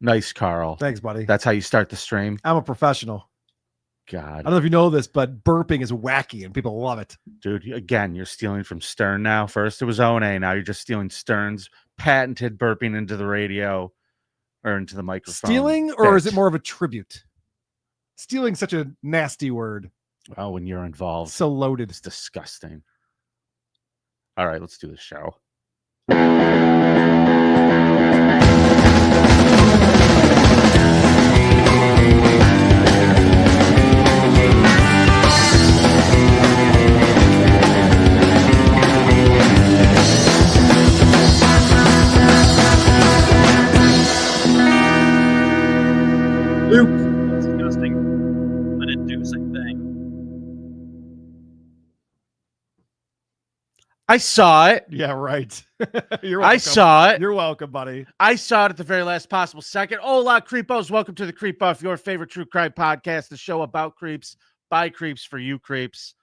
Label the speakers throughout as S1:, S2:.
S1: Nice, Carl.
S2: Thanks, buddy.
S1: That's how you start the stream.
S2: I'm a professional.
S1: God.
S2: I don't know if you know this, but burping is wacky and people love it.
S1: Dude, again, you're stealing from Stern now. First it was O&A. Now you're just stealing Stern's patented burping into the radio or into the microphone.
S2: Stealing, or is it more of a tribute? Stealing, such a nasty word.
S1: Oh, when you're involved.
S2: So loaded.
S1: It's disgusting. All right, let's do the show.
S3: Disgusting, an inducing thing.
S1: I saw it.
S2: Yeah, right. You're welcome.
S1: I saw it.
S2: You're welcome, buddy.
S1: I saw it at the very last possible second. Hola, creepos. Welcome to the Creep Off, your favorite true crime podcast, the show about creeps, by creeps, for you creeps.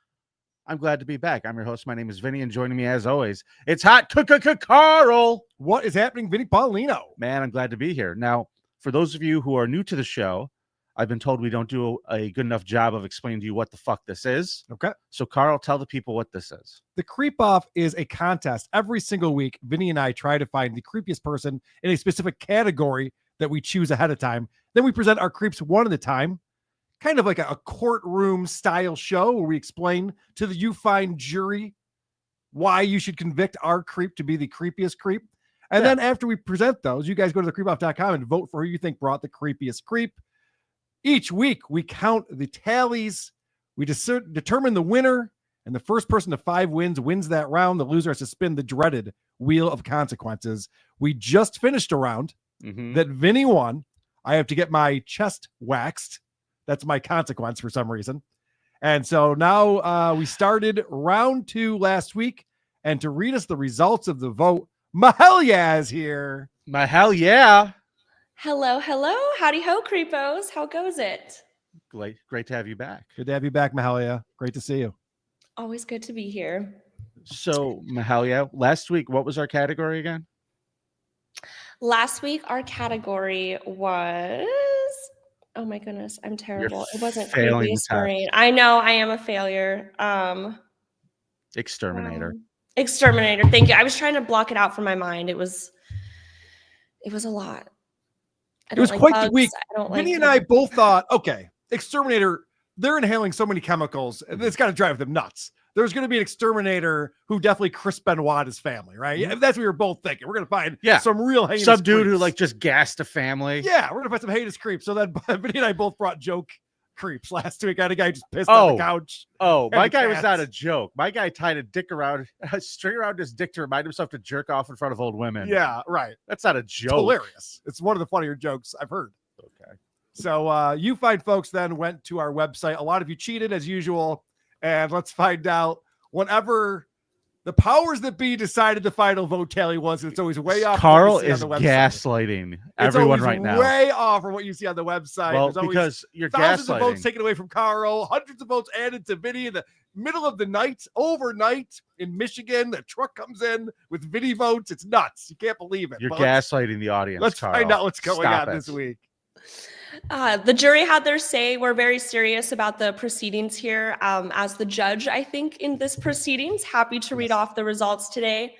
S1: I'm glad to be back. I'm your host. My name is Vinny, and joining me as always, it's hot Carl.
S2: What is happening, Vinny Paulino?
S1: Man, I'm glad to be here. Now, for those of you who are new to the show, I've been told we don't do a good enough job of explaining to you what the fuck this is.
S2: Okay.
S1: So, Carl, tell the people what this is.
S2: The Creep Off is a contest. Every single week, Vinny and I try to find the creepiest person in a specific category that we choose ahead of time. Then we present our creeps one at a time, kind of like a courtroom style show where we explain to the you find jury why you should convict our creep to be the creepiest creep. And then after we present those, you guys go to thecreepoff.com and vote for who you think brought the creepiest creep. Each week, we count the tallies. We determine the winner, and the first person to 5 wins that round. The loser has to spin the dreaded wheel of consequences. We just finished a round that Vinny won. I have to get my chest waxed. That's my consequence for some reason. And so now we started round 2 last week. And to read us the results of the vote, Mahalia is here.
S1: Mahalia.
S4: Hello. Howdy ho, creepos. How goes it?
S1: Great to have you back.
S2: Good to have you back, Mahalia. Great to see you.
S4: Always good to be here.
S1: So, Mahalia, last week, what was our category again?
S4: Last week, our category was... Oh my goodness, I'm terrible. It wasn't creepy screen. I know, I am a failure.
S1: Exterminator.
S4: Exterminator. Thank you. I was trying to block it out from my mind. It was a lot.
S2: It was quite the week. Vinny and I both thought, okay, exterminator, they're inhaling so many chemicals. It's got to drive them nuts. There's going to be an exterminator who definitely Chris Benoit family, right?
S1: Mm-hmm.
S2: That's what we were both thinking. We're going to find some real heinous
S1: some dude
S2: creeps.
S1: who like just gassed a family.
S2: Yeah, we're going to find some heinous creeps. So then Vinny and I both brought joke creeps last week. I had a guy just pissed on the couch.
S1: Oh, my guy was not a joke. My guy tied a string around his dick to remind himself to jerk off in front of old women.
S2: Yeah, right.
S1: That's not a joke.
S2: It's hilarious. It's one of the funnier jokes I've heard.
S1: Okay.
S2: So you fine folks then went to our website. A lot of you cheated as usual. And let's find out whenever the powers that be decided the final vote tally was. It's always way off.
S1: Carl is gaslighting everyone right now.
S2: Way off from what you see on the website.
S1: Well, because you're
S2: thousands
S1: gaslighting.
S2: of votes taken away from Carl, hundreds of votes added to Vinny in the middle of the night, overnight in Michigan. The truck comes in with Vinny votes. It's nuts. You can't believe it.
S1: You're gaslighting the audience.
S2: Let's
S1: Carl.
S2: find out what's going on this week.
S4: The jury had their say. We're very serious about the proceedings here. As the judge, I think, in this proceedings, happy to read off the results today.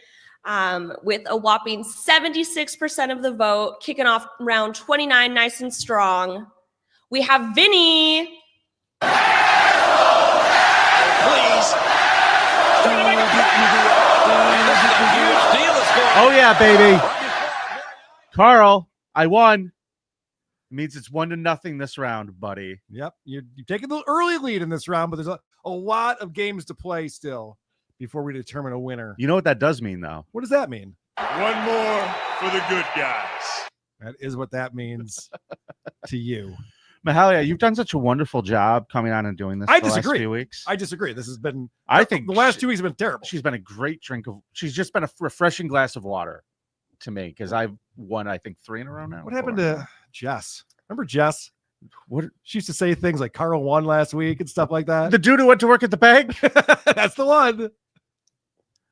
S4: With a whopping 76% of the vote, kicking off round 29 nice and strong. We have Vinny.
S3: Please.
S1: Oh, yeah, baby. Carl, I won. It means it's 1-0 this round, buddy.
S2: Yep. You're taking the early lead in this round, but there's a lot of games to play still before we determine a winner.
S1: You know what that does mean, though?
S2: What does that mean?
S5: One more for the good guys.
S2: That is what that means to you.
S1: Mahalia, you've done such a wonderful job coming on and doing this
S2: I
S1: the
S2: disagree.
S1: last few weeks.
S2: I disagree. This has been,
S1: I think
S2: the last 2 weeks have been terrible.
S1: She's been a great she's just been a refreshing glass of water to me because I've won, I think, 3 in a row now.
S2: What happened to Jess? Remember Jess?
S1: What
S2: she used to say things like Carl won last week and stuff like that.
S1: The dude who went to work at the bank?
S2: That's the one.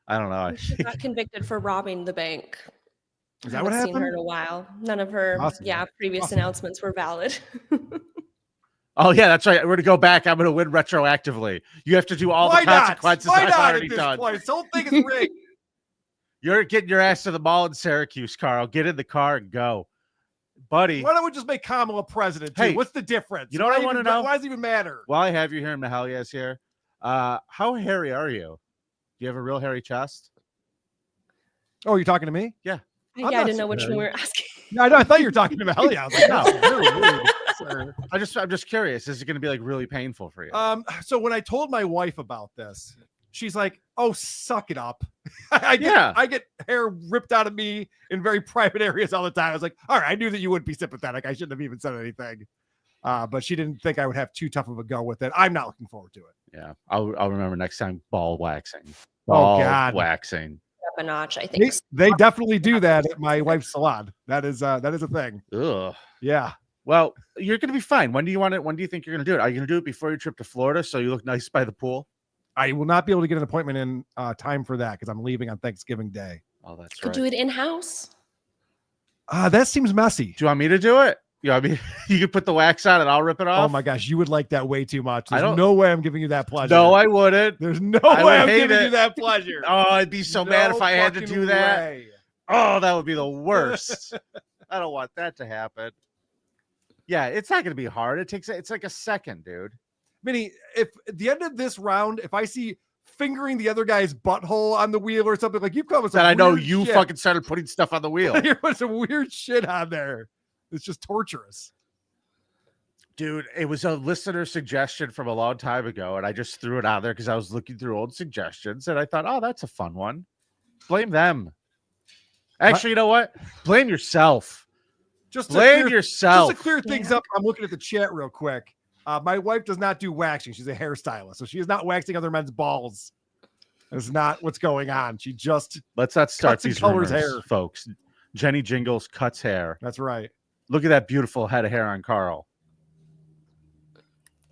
S1: I don't know.
S4: She got convicted for robbing the bank.
S2: Is
S4: I
S2: that what
S4: haven't seen her
S2: happened?
S4: in a while. None of her,
S2: Awesome.
S4: previous
S2: Awesome.
S4: announcements were valid.
S1: Oh yeah, that's right. We're gonna go back. I'm gonna win retroactively. You have to do all the consequences
S2: Why
S1: I've
S2: not
S1: already
S2: at this
S1: done.
S2: point? This whole thing is rigged.
S1: You're getting your ass to the mall in Syracuse, Carl. Get in the car and go, buddy.
S2: Why don't we just make Kamala president? Too?
S1: Hey,
S2: What's the difference?
S1: you know what I wanna know?
S2: Why does it even matter?
S1: While I have you here, Mahalia's here. How hairy are you? Do you have a real hairy chest?
S2: Oh, you're talking to me?
S4: I
S2: not
S4: didn't know which
S2: super
S4: one we were asking.
S2: No, I thought you were talking to Melly. I was like, no, really rude, sir.
S1: I'm just curious. Is it going to be like really painful for you?
S2: So when I told my wife about this, she's like, "Oh, suck it up." I get hair ripped out of me in very private areas all the time. I was like, "All right, I knew that you would be sympathetic. I shouldn't have even said anything." But she didn't think I would have too tough of a go with it. I'm not looking forward to it.
S1: Yeah, I'll remember next time. Ball waxing.
S2: God.
S1: Waxing.
S4: Up a notch, I think.
S2: They definitely do that at my wife's salon. That is a thing.
S1: Ugh.
S2: Yeah.
S1: Well, you're going to be fine. When do you want it? When do you think you're going to do it? Are you going to do it before your trip to Florida so you look nice by the pool?
S2: I will not be able to get an appointment in time for that because I'm leaving on Thanksgiving Day.
S1: Oh, that's
S4: Could
S1: right.
S4: do it in-house.
S2: That seems messy.
S1: Do you want me to do it? You could put the wax on and I'll rip it off.
S2: Oh my gosh, you would like that way too much.
S1: I
S2: There's
S1: don't-
S2: no way I'm giving you that pleasure.
S1: No, I wouldn't.
S2: There's no
S1: I
S2: way
S1: would
S2: I'm
S1: hate
S2: giving
S1: it.
S2: you that pleasure.
S1: Oh, I'd be so mad if I had to do that.
S2: Way.
S1: Oh, that would be the worst. I don't want that to happen. Yeah, it's not going to be hard. It's like a second, dude.
S2: Vinny, if at the end of this round, if I see fingering the other guy's butthole on the wheel or something, like you've come with some
S1: That I know
S2: weird
S1: you
S2: shit.
S1: fucking started putting stuff on the wheel.
S2: You're putting some weird shit on there. It's just torturous.
S1: Dude, it was a listener suggestion from a long time ago, and I just threw it out there because I was looking through old suggestions, and I thought, oh, that's a fun one. Blame them. Actually, you know what? Blame yourself.
S2: Just to
S1: Blame
S2: clear-
S1: yourself.
S2: Just to clear things up, I'm looking at the chat real quick. My wife does not do waxing. She's a hairstylist, so she is not waxing other men's balls. That's not what's going on. She just
S1: Let's not start
S2: cuts and
S1: these
S2: colors
S1: rumors,
S2: hair.
S1: folks. Jenny Jingles cuts hair.
S2: That's right.
S1: Look at that beautiful head of hair on Carl.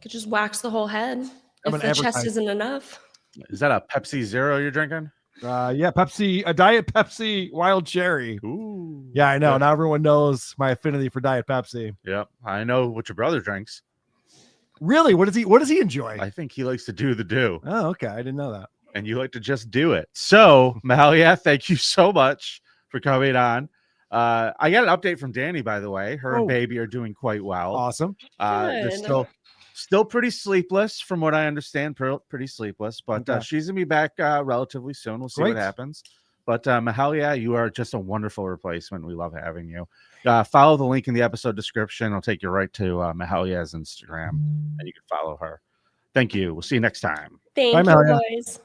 S4: Could just wax the whole head
S2: I'm
S4: if
S2: an
S4: the chest
S2: advertiser.
S4: isn't enough.
S1: Is that a Pepsi Zero you're drinking?
S2: Yeah, Pepsi, a Diet Pepsi Wild Cherry.
S1: Ooh.
S2: Yeah, I know.
S1: Good.
S2: Now everyone knows my affinity for Diet Pepsi.
S1: Yep. I know what your brother drinks.
S2: Really? What does he enjoy?
S1: I think he likes to do the do,
S2: Oh, okay. I didn't know that.
S1: and you like to just do it. So, Mahalia, thank you so much for coming on. I got an update from Danny, by the way. Her and
S2: Oh.
S1: baby are doing quite well.
S2: Awesome.
S1: They're
S4: Good.
S1: still pretty sleepless, from what I understand. Pretty sleepless, but
S2: Okay.
S1: she's gonna be back relatively soon. We'll see what
S2: Great.
S1: happens. But Mahalia, you are just a wonderful replacement. We love having you. Follow the link in the episode description. It'll take you right to Mahalia's Instagram, and you can follow her. Thank you. We'll see you next time.
S4: Thank
S2: Bye,
S4: you,
S2: Malia.
S4: boys.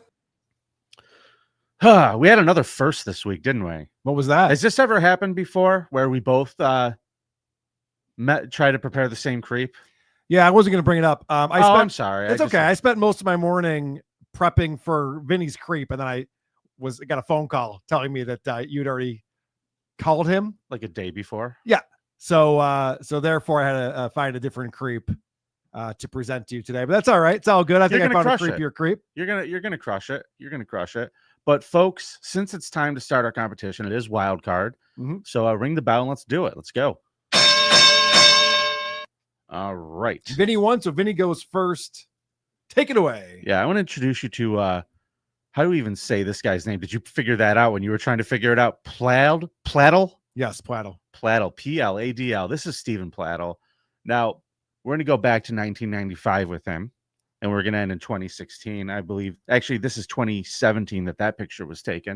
S1: We had another first this week, didn't we?
S2: What was that?
S1: Has this ever happened before where we both try to prepare the same creep?
S2: Yeah, I wasn't going to bring it up.
S1: I'm sorry.
S2: It's okay. I spent most of my morning prepping for Vinny's creep, and then I got a phone call telling me that you'd already called him.
S1: Like a day before.
S2: So therefore, I had to find a different creep to present to you today. But that's all right. It's all good. I think I
S1: gonna
S2: found a
S1: crush it.
S2: creepier creep.
S1: You're gonna crush it. You're gonna crush it. But folks, since it's time to start our competition, it is wild card.
S2: Mhm.
S1: So ring the bell and let's do it. Let's go. All right.
S2: Vinny won, so Vinny goes first. Take it away.
S1: Yeah, I want to introduce you to how do we even say this guy's name? Did you figure that out when you were trying to figure it out? Pladdle?
S2: Yes, Pladdle.
S1: Pladdle, P-L-A-D-L. This is Stephen Pladdle. Now, we're going to go back to 1995 with him, and we're going to end in 2016, I believe. Actually, this is 2017 that picture was taken.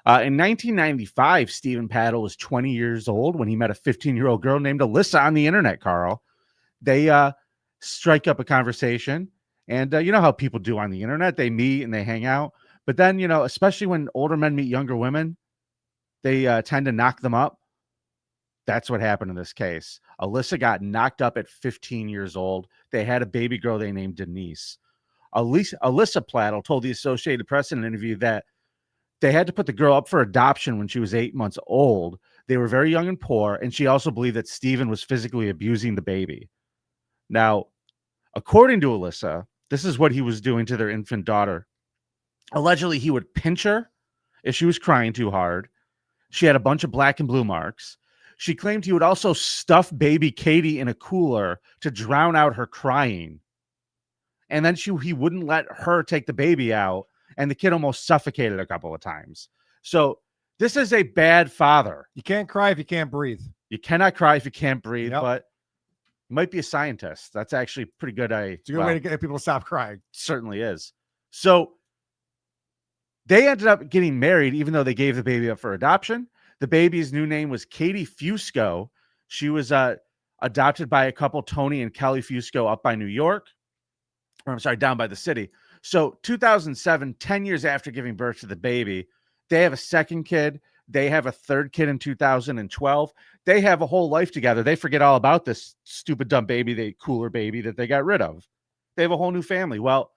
S1: In 1995, Stephen Pladdle was 20 years old when he met a 15-year-old girl named Alyssa on the internet, Carl. They strike up a conversation, and you know how people do on the internet. They meet and they hang out. But then, you know, especially when older men meet younger women, they tend to knock them up. That's what happened in this case. Alyssa got knocked up at 15 years old. They had a baby girl they named Denise. Alyssa Pladdle told the Associated Press in an interview that they had to put the girl up for adoption when she was 8 months old. They were very young and poor, and she also believed that Stephen was physically abusing the baby. Now, according to Alyssa, this is what he was doing to their infant daughter. Allegedly, he would pinch her if she was crying too hard, She had a bunch of black and blue marks. She claimed he would also stuff baby Katie in a cooler to drown out her crying. And then he wouldn't let her take the baby out, and the kid almost suffocated a couple of times. So this is a bad father.
S2: You can't cry if you can't breathe.
S1: You cannot cry if you can't breathe,
S2: Yep.
S1: but you might be a scientist. That's actually pretty good.
S2: It's a good way to get people to stop crying.
S1: Certainly is. So they ended up getting married, even though they gave the baby up for adoption. The baby's new name was Katie Fusco. She was adopted by a couple, Tony and Kelly Fusco, up by New York. Or I'm sorry, down by the city. So 2007, 10 years after giving birth to the baby, they have a second kid. They have a third kid in 2012. They have a whole life together. They forget all about this stupid, dumb baby, the cooler baby that they got rid of. They have a whole new family. Well,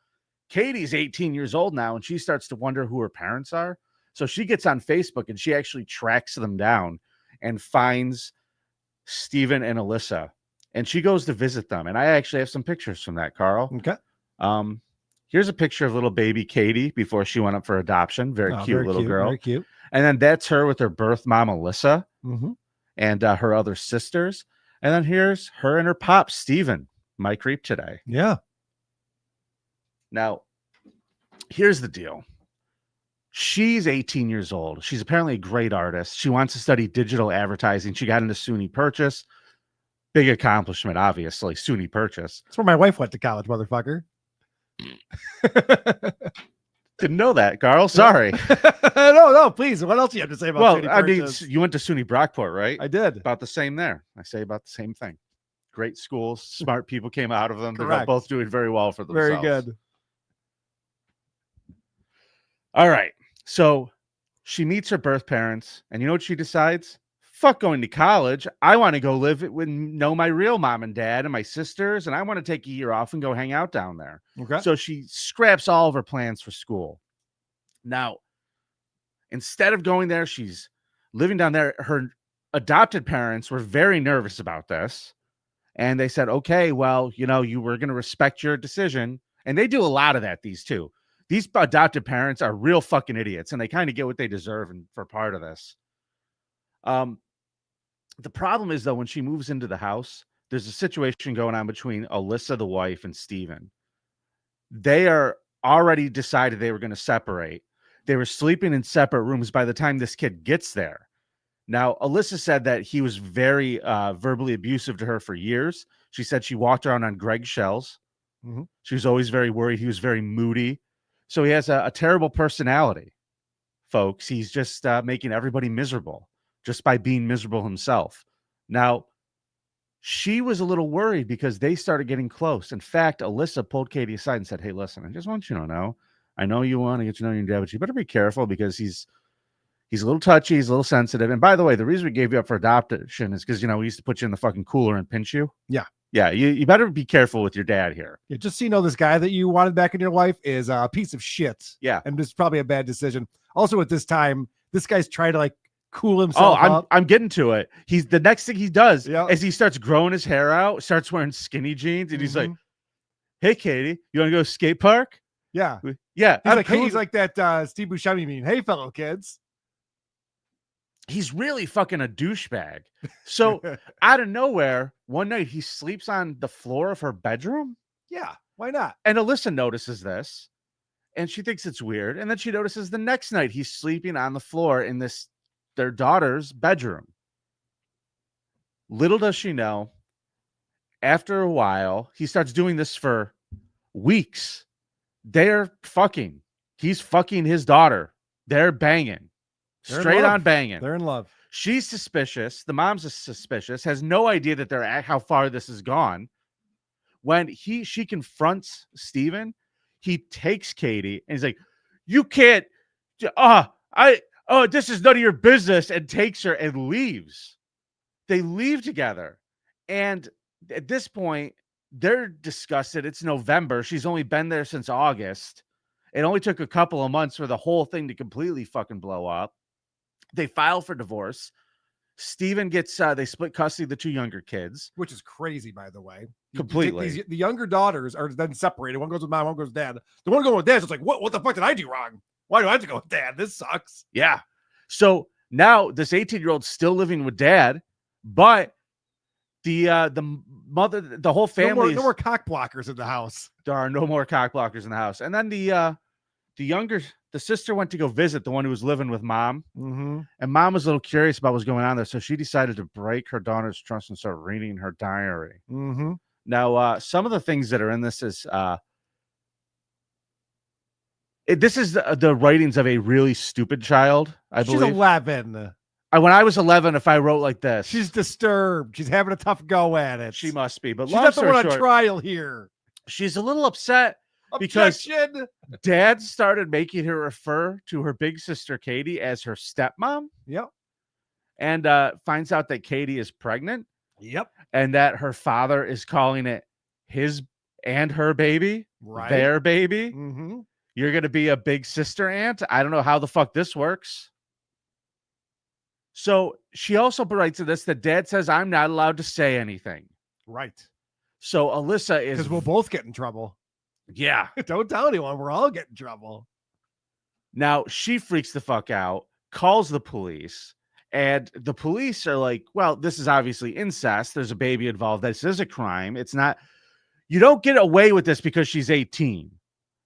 S1: Katie's 18 years old now, and she starts to wonder who her parents are. So she gets on Facebook and she actually tracks them down and finds Stephen and Alyssa. And she goes to visit them. And I actually have some pictures from that, Carl.
S2: Okay.
S1: Here's a picture of little baby Katie before she went up for adoption. Very cute little girl.
S2: Very cute.
S1: And then that's her with her birth mom, Alyssa,
S2: Mm-hmm.
S1: and her other sisters. And then here's her and her pop, Stephen, my creep today.
S2: Yeah.
S1: Now, here's the deal. She's 18 years old. She's apparently a great artist. She wants to study digital advertising. She got into SUNY Purchase. Big accomplishment, obviously. SUNY Purchase.
S2: That's where my wife went to college, motherfucker.
S1: Didn't know that, Carl. Sorry.
S2: No, please. What else do you have to say about
S1: Well,
S2: SUNY
S1: I mean,
S2: Purchase?
S1: you went to SUNY Brockport, right?
S2: I did.
S1: About the same there. I say about the same thing. Great schools. Smart people came out of them. They're
S2: Correct.
S1: both doing very well for themselves.
S2: Very good.
S1: All right. So she meets her birth parents, and you know what she decides? Fuck going to college. I want to go know my real mom and dad and my sisters, and I want to take a year off and go hang out down there.
S2: Okay.
S1: So she scraps all of her plans for school. Now, instead of going there, she's living down there. Her adopted parents were very nervous about this. And they said, okay, well, you were going to respect your decision. And they do a lot of that, these two. These adopted parents are real fucking idiots, and they kind of get what they deserve for part of this. The problem is, though, when she moves into the house, there's a situation going on between Alyssa, the wife, and Stephen. They are already decided they were going to separate. They were sleeping in separate rooms by the time this kid gets there. Now, Alyssa said that he was very verbally abusive to her for years. She said she walked around on Greg's shells.
S2: Mm-hmm.
S1: She was always very worried. He was very moody. So he has a terrible personality, folks. He's just making everybody miserable just by being miserable himself. Now, she was a little worried because they started getting close. In fact, Alyssa pulled Katie aside and said, hey, listen, I just want you to know, I know you want to get to know your dad, but you better be careful because he's a little touchy. He's a little sensitive. And by the way, the reason we gave you up for adoption is because, we used to put you in the fucking cooler and pinch you.
S2: Yeah.
S1: Yeah. You better be careful with your dad here.
S2: Yeah, just so you know, this guy that you wanted back in your life is a piece of shit.
S1: Yeah.
S2: And this is probably a bad decision. Also, at this time, this guy's trying to cool himself up.
S1: I'm getting to it. He's the next thing he does
S2: Yeah.
S1: is he starts growing his hair out, starts wearing skinny jeans, and he's like, hey, Katie, you want to go to skate park?
S2: Yeah.
S1: Yeah.
S2: He's like that Steve Buscemi meme. Hey, fellow kids.
S1: He's really fucking a douchebag. So out of nowhere, one night he sleeps on the floor of her bedroom.
S2: Yeah, why not?
S1: And Alyssa notices this and she thinks it's weird. And then she notices the next night he's sleeping on the floor in their daughter's bedroom. Little does she know, after a while, he starts doing this for weeks. They're fucking. He's fucking his daughter. They're banging. Straight on banging.
S2: They're in love.
S1: She's suspicious. The mom's suspicious, has no idea that they're at how far this has gone. When she confronts Stephen, he takes Katie and he's like, you can't, this is none of your business, and takes her and leaves. They leave together. And at this point, they're disgusted. It's November. She's only been there since August. It only took a couple of months for the whole thing to completely fucking blow up. They file for divorce. Stephen gets, they split custody of the two younger kids.
S2: Which is crazy, by the way.
S1: Completely.
S2: The younger daughters are then separated. One goes with mom, one goes with dad. The one going with dad is like, what the fuck did I do wrong? Why do I have to go with dad? This sucks.
S1: Yeah. So Now this 18-year-old's still living with dad, but the mother, the whole family,
S2: no more cock blockers in the house.
S1: there are no more cock blockers in the house. And then the sister went to go visit the one who was living with mom, and mom was a little curious about what's going on there, so she decided to break her daughter's trust and start reading her diary. Now, some of the things that are in this is this is the writings of a really stupid child. I believe
S2: she's 11.
S1: When I was 11, if I wrote like this,
S2: She's disturbed. She's having a tough go at it.
S1: she must be. But
S2: She's
S1: long
S2: not the one
S1: story
S2: on
S1: short,
S2: trial here.
S1: she's a little upset because
S2: Objection.
S1: dad started making her refer to her big sister Katie as her stepmom,
S2: Yep.
S1: and finds out that Katie is pregnant,
S2: Yep.
S1: and that her father is calling it his and her baby,
S2: Right.
S1: their baby.
S2: Mm-hmm.
S1: You're gonna be a big sister aunt. I don't know how the fuck this works. So she also writes in this that dad says I'm not allowed to say anything.
S2: Right.
S1: So Alyssa is,
S2: Because we'll both get in trouble.
S1: yeah.
S2: Don't tell anyone. We're all getting in trouble.
S1: Now she freaks the fuck out, calls the police, and the police are like, well, this is obviously incest. There's a baby involved. This is a crime. It's not, you don't get away with this because she's 18.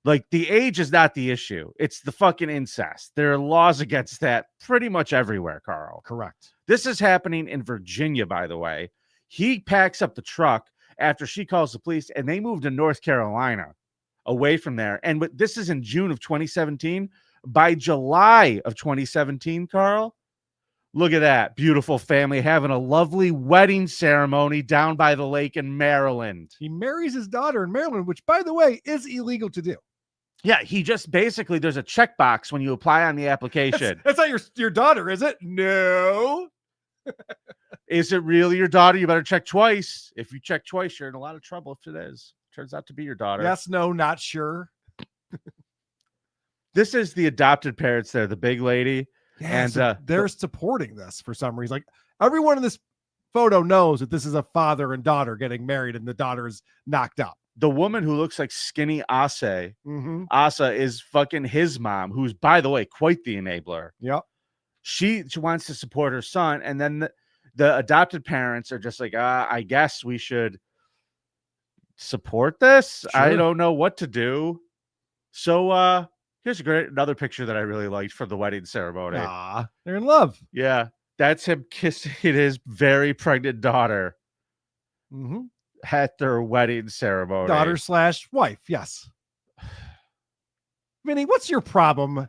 S1: Like, the age is not the issue. It's the fucking incest. There are laws against that pretty much everywhere, Carl.
S2: Correct.
S1: This is happening in Virginia, by the way. He packs up the truck after she calls the police, and they move to North Carolina away from there. And this is in June of 2017. By July of 2017, Carl, look at that. Beautiful family having a lovely wedding ceremony down by the lake in Maryland.
S2: He marries his daughter in Maryland, which, by the way, is illegal to do.
S1: Yeah, he just basically, there's a checkbox when you apply on the application.
S2: That's not your daughter, is it? No.
S1: Is it really your daughter? You better check twice. If you check twice, you're in a lot of trouble if it is. Turns out to be your daughter.
S2: Yes, no, not sure.
S1: This is the adopted parents there, the big lady.
S2: Yeah,
S1: And,
S2: so they're supporting this for some reason. Like, everyone in this photo knows that this is a father and daughter getting married, and the daughter's knocked up.
S1: The woman who looks like skinny Asa,
S2: Mm-hmm.
S1: Asa is fucking his mom, who's, by the way, quite the enabler.
S2: Yep.
S1: She wants to support her son, and then the adopted parents are just like, I guess we should support this. I
S2: Sure.
S1: don't know what to do. So here's another picture that I really liked from the wedding ceremony.
S2: Ah, they're in love.
S1: Yeah, that's him kissing his very pregnant daughter
S2: Mm-hmm.
S1: at their wedding ceremony.
S2: Daughter/wife. Yes. Vinny, what's your problem?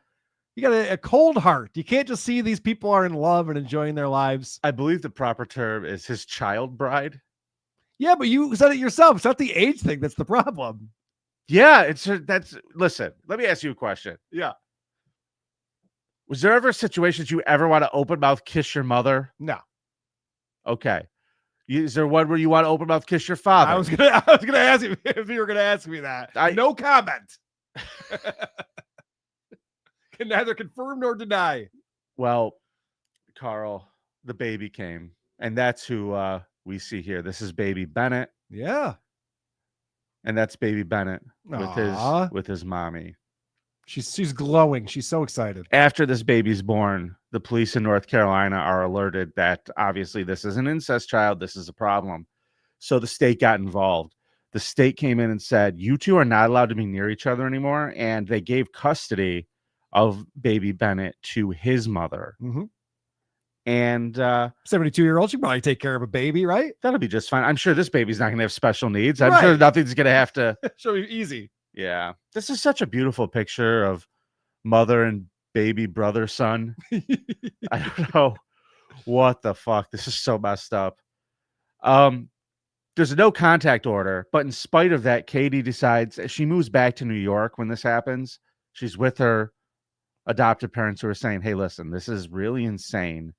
S2: You got a cold heart. You can't just see these people are in love and enjoying their lives.
S1: I believe the proper term is his child bride.
S2: Yeah, but you said it yourself. It's not the age thing that's the problem.
S1: Yeah, listen, let me ask you a question.
S2: Yeah.
S1: Was there ever situations you ever want to open mouth kiss your mother?
S2: No.
S1: Okay. Is there one where you want to open mouth kiss your father?
S2: I was gonna ask you if you were gonna ask me that. No comment. Can neither confirm nor deny.
S1: Well, Carl, the baby came, and that's who we see here. This is baby Bennett,
S2: Yeah.
S1: and that's baby Bennett
S2: Aw.
S1: with his mommy.
S2: She's glowing. She's so excited.
S1: After this baby's born, the police in North Carolina are alerted that obviously this is an incest child. This is a problem. So the state got involved. The state came in and said, you two are not allowed to be near each other anymore. And they gave custody of baby Bennett to his mother.
S2: Mm-hmm.
S1: And
S2: 72-year-old, she can probably take care of a baby, right?
S1: that'll be just fine. I'm sure this baby's not going to have special needs. I'm
S2: Right.
S1: sure nothing's going to have to.
S2: She'll be easy.
S1: Yeah. This is such a beautiful picture of mother and baby brother son. I don't know what the fuck. This is so messed up. There's a no contact order, but in spite of that, Katie decides she moves back to New York when this happens. She's with her adopted parents who are saying, hey, listen, this is really insane.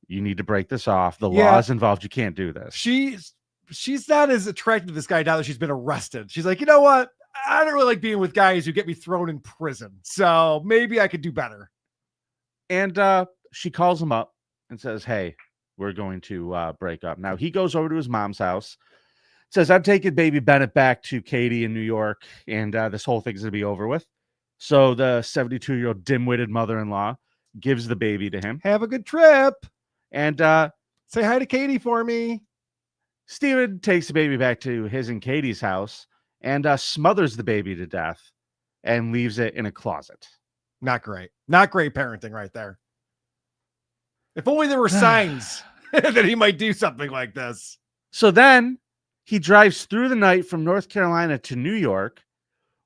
S1: You need to break this off. The law is involved. You can't do this.
S2: She's not as attracted to this guy now that she's been arrested. She's like, you know what? I don't really like being with guys who get me thrown in prison. So maybe I could do better.
S1: And she calls him up and says, hey, we're going to break up. Now, he goes over to his mom's house, says, I'm taking baby Bennett back to Katie in New York, and this whole thing's going to be over with. So the 72-year-old dim-witted mother-in-law gives the baby to him.
S2: Have a good trip.
S1: And
S2: Say hi to Katie for me.
S1: Steven takes the baby back to his and Katie's house and smothers the baby to death and leaves it in a closet.
S2: Not great. Not great parenting right there. If only there were signs that he might do something like this.
S1: So then he drives through the night from North Carolina to New York,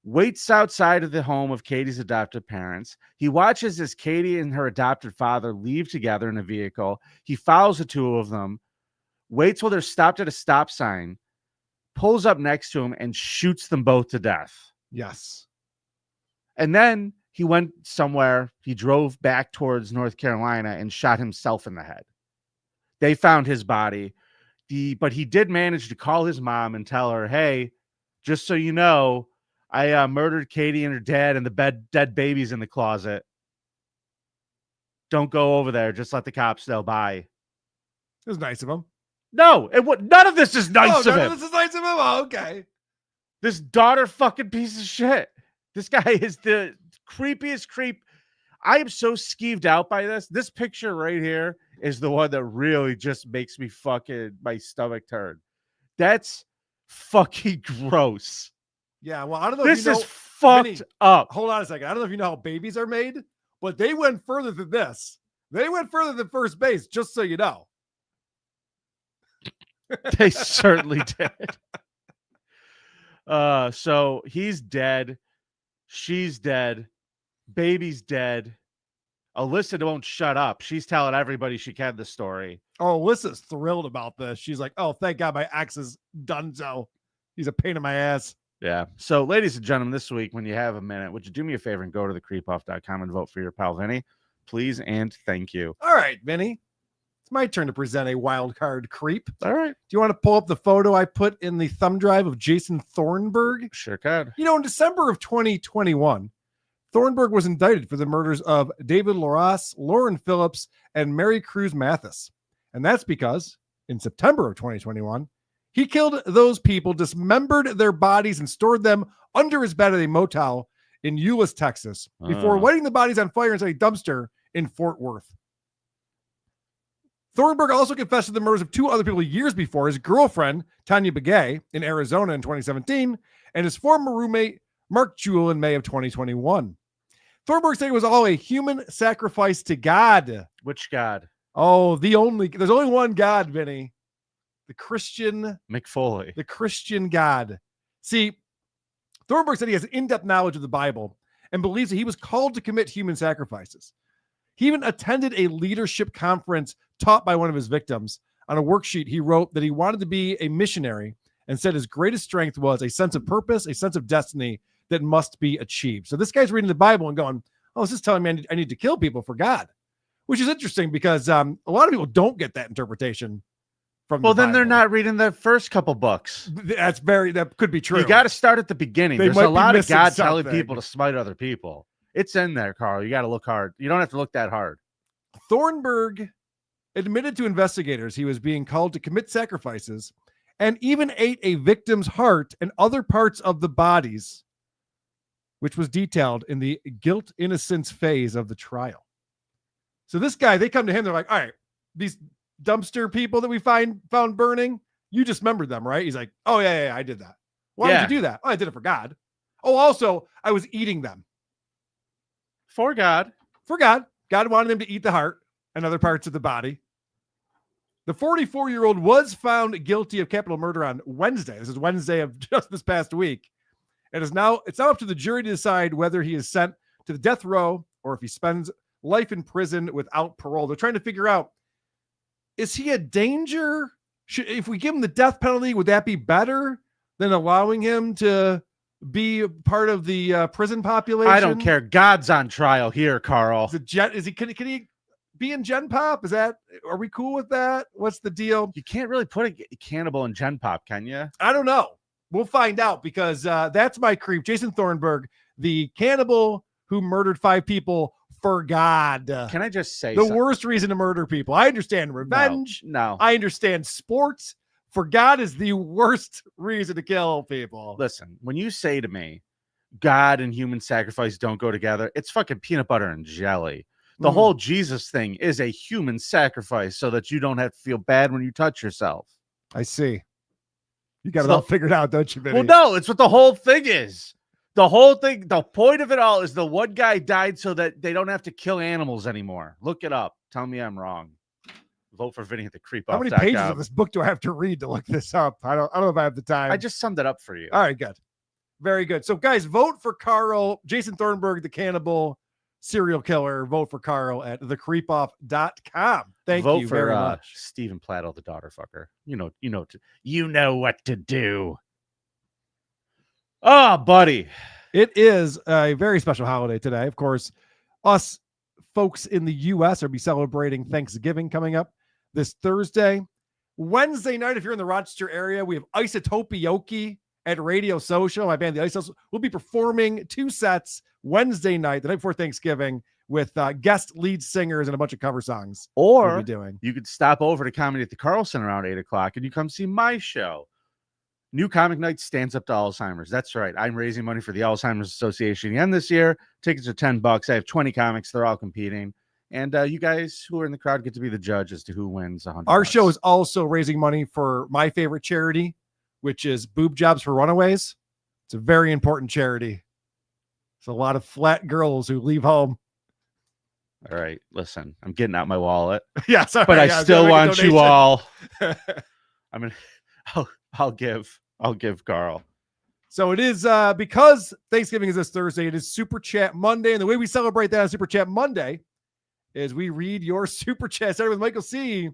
S1: waits outside of the home of Katie's adoptive parents. He watches as Katie and her adopted father leave together in a vehicle. He follows the two of them, waits while they're stopped at a stop sign, pulls up next to him, and shoots them both to death.
S2: Yes.
S1: And then he went somewhere. He drove back towards North Carolina and shot himself in the head. They found his body. But he did manage to call his mom and tell her, hey, just so you know, I murdered Katie and her dad and the dead babies in the closet. Don't go over there. Just let the cops know. Bye.
S2: It was nice of him.
S1: No, none of this is nice of him.
S2: This is nice of him. Oh, okay.
S1: This daughter fucking piece of shit. This guy is the creepiest creep. I am so skeeved out by this. This picture right here is the one that really just makes me my stomach turn. That's fucking gross.
S2: Yeah, well, I don't know
S1: This
S2: if you know,
S1: is fucked
S2: Vinny,
S1: up.
S2: Hold on a second. I don't know if you know how babies are made, but they went further than this. They went further than first base, just so you know.
S1: They certainly did. So he's dead. She's dead. Baby's dead. Alyssa won't shut up. She's telling everybody she can the story.
S2: Oh, Alyssa's thrilled about this. She's like, oh, thank God my ex is done so. He's a pain in my ass.
S1: Yeah. So, ladies and gentlemen, this week, when you have a minute, would you do me a favor and go to thecreepoff.com and vote for your pal Vinny? Please and thank you.
S2: All right, Vinny. It's my turn to present a wild card creep.
S1: All right.
S2: Do you want to pull up the photo I put in the thumb drive of Jason Thornburg?
S1: Sure can.
S2: You know, in December of 2021, Thornburg was indicted for the murders of David LaRosse, Lauren Phillips, and Mary Cruz Mathis. And that's because in September of 2021, he killed those people, dismembered their bodies, and stored them under his bed at a motel in Euless, Texas, before lighting the bodies on fire inside a dumpster in Fort Worth. Thornburg also confessed to the murders of two other people years before: his girlfriend, Tanya Begay, in Arizona in 2017, and his former roommate, Mark Jewell, in May of 2021. Thornburg said it was all a human sacrifice to God.
S1: Which God?
S2: Oh, there's only one God, Vinny. The Christian
S1: McFoley.
S2: The Christian God. See, Thornburg said he has in-depth knowledge of the Bible and believes that he was called to commit human sacrifices. He even attended a leadership conference taught by one of his victims. On a worksheet, he wrote that he wanted to be a missionary and said his greatest strength was a sense of purpose, a sense of destiny that must be achieved. So this guy's reading the Bible and going, oh, this is telling me I need to kill people for God, which is interesting because a lot of people don't get that interpretation.
S1: Well, then they're not reading the first couple books.
S2: That could be true.
S1: You got to start at the beginning. There's a lot of God telling people to smite other people. It's in there, Carl. You got to look hard. You don't have to look that hard.
S2: Thornburg admitted to investigators he was being called to commit sacrifices and even ate a victim's heart and other parts of the bodies, which was detailed in the guilt innocence phase of the trial. So this guy, they come to him, they're like, all right, these dumpster people that we found burning, you dismembered them, right? He's like, oh yeah, I did that. Why did you do that? Oh, I did it for God. Oh, also, I was eating them.
S1: For God.
S2: For God. God wanted him to eat the heart and other parts of the body. The 44-year-old was found guilty of capital murder on Wednesday. This is Wednesday of just this past week. It's now up to the jury to decide whether he is sent to the death row or if he spends life in prison without parole. They're trying to figure out, is he a danger? If we give him the death penalty, would that be better than allowing him to be part of the prison population?
S1: I don't care. God's on trial here, Carl.
S2: Can he be in Gen Pop? Are we cool with that? What's the deal?
S1: You can't really put a cannibal in Gen Pop, can you?
S2: I don't know. We'll find out because that's my creep. Jason Thornburg, the cannibal who murdered 5 people for God.
S1: Can I just say
S2: the worst reason to murder people? I understand revenge.
S1: No.
S2: I understand sports. For God is the worst reason to kill people.
S1: Listen, when you say to me, God and human sacrifice don't go together, it's fucking peanut butter and jelly. The whole Jesus thing is a human sacrifice so that you don't have to feel bad when you touch yourself.
S2: I see. You got
S1: So
S2: it all figured out, don't you, Vinny?
S1: Well, no, it's what the whole thing is. The whole thing, the point of it all is the one guy died so that they don't have to kill animals anymore. Look it up. Tell me I'm wrong. Vote for Vinny at the creepoff.com.
S2: How many pages of this book do I have to read to look this up? I don't know if I have the time.
S1: I just summed it up for you.
S2: All right, good. Very good. So, guys, vote for Karl, Jason Thornburg, the cannibal serial killer. Vote for Karl at thecreepoff.com. Thank you very much.
S1: Stephen Platto, the daughter fucker. You know what to do. Oh, buddy.
S2: It is a very special holiday today. Of course, us folks in the U.S. will be celebrating Thanksgiving coming up this Thursday. Wednesday night, if you're in the Rochester area, we have Isotopioke at Radio Social. My band, the Isos, will be performing 2 sets Wednesday night, the night before Thanksgiving, with guest lead singers and a bunch of cover songs.
S1: Or
S2: we'll be doing.
S1: You could stop over to Comedy at the Carlson around 8 o'clock and you come see my show. New Comic Night stands up to Alzheimer's. That's right. I'm raising money for the Alzheimer's Association again this year. Tickets are $10. I have 20 comics. They're all competing. And you guys who are in the crowd get to be the judge as to who wins $100.
S2: Our show is also raising money for my favorite charity, which is Boob Jobs for Runaways. It's a very important charity. It's a lot of flat girls who leave home.
S1: All right. Listen, I'm getting out my wallet.
S2: Yeah, sorry,
S1: but I still want you all. I mean, I'll give Karl.
S2: So it is because Thanksgiving is this Thursday, it is Super Chat Monday. And the way we celebrate that on Super Chat Monday is we read your Super Chat. Starting with Michael C.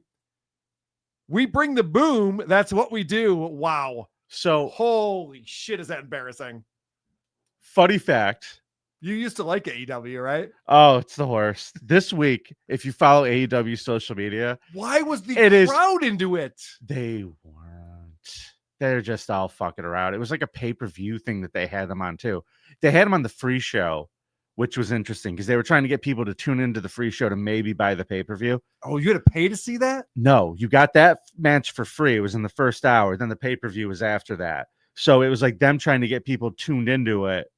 S2: We bring the boom. That's what we do. Wow.
S1: So
S2: holy shit, is that embarrassing?
S1: Funny fact.
S2: You used to like AEW, right?
S1: Oh, it's the worst. This week, if you follow AEW social media,
S2: why was the crowd into it?
S1: They weren't. They're just all fucking around. It was like a pay-per-view thing that they had them on too. They had them on the free show, which was interesting because they were trying to get people to tune into the free show to maybe buy the pay-per-view.
S2: Oh, you had to pay to see that?
S1: No, you got that match for free. It was in the first hour. Then the pay-per-view was after that. So it was like them trying to get people tuned into it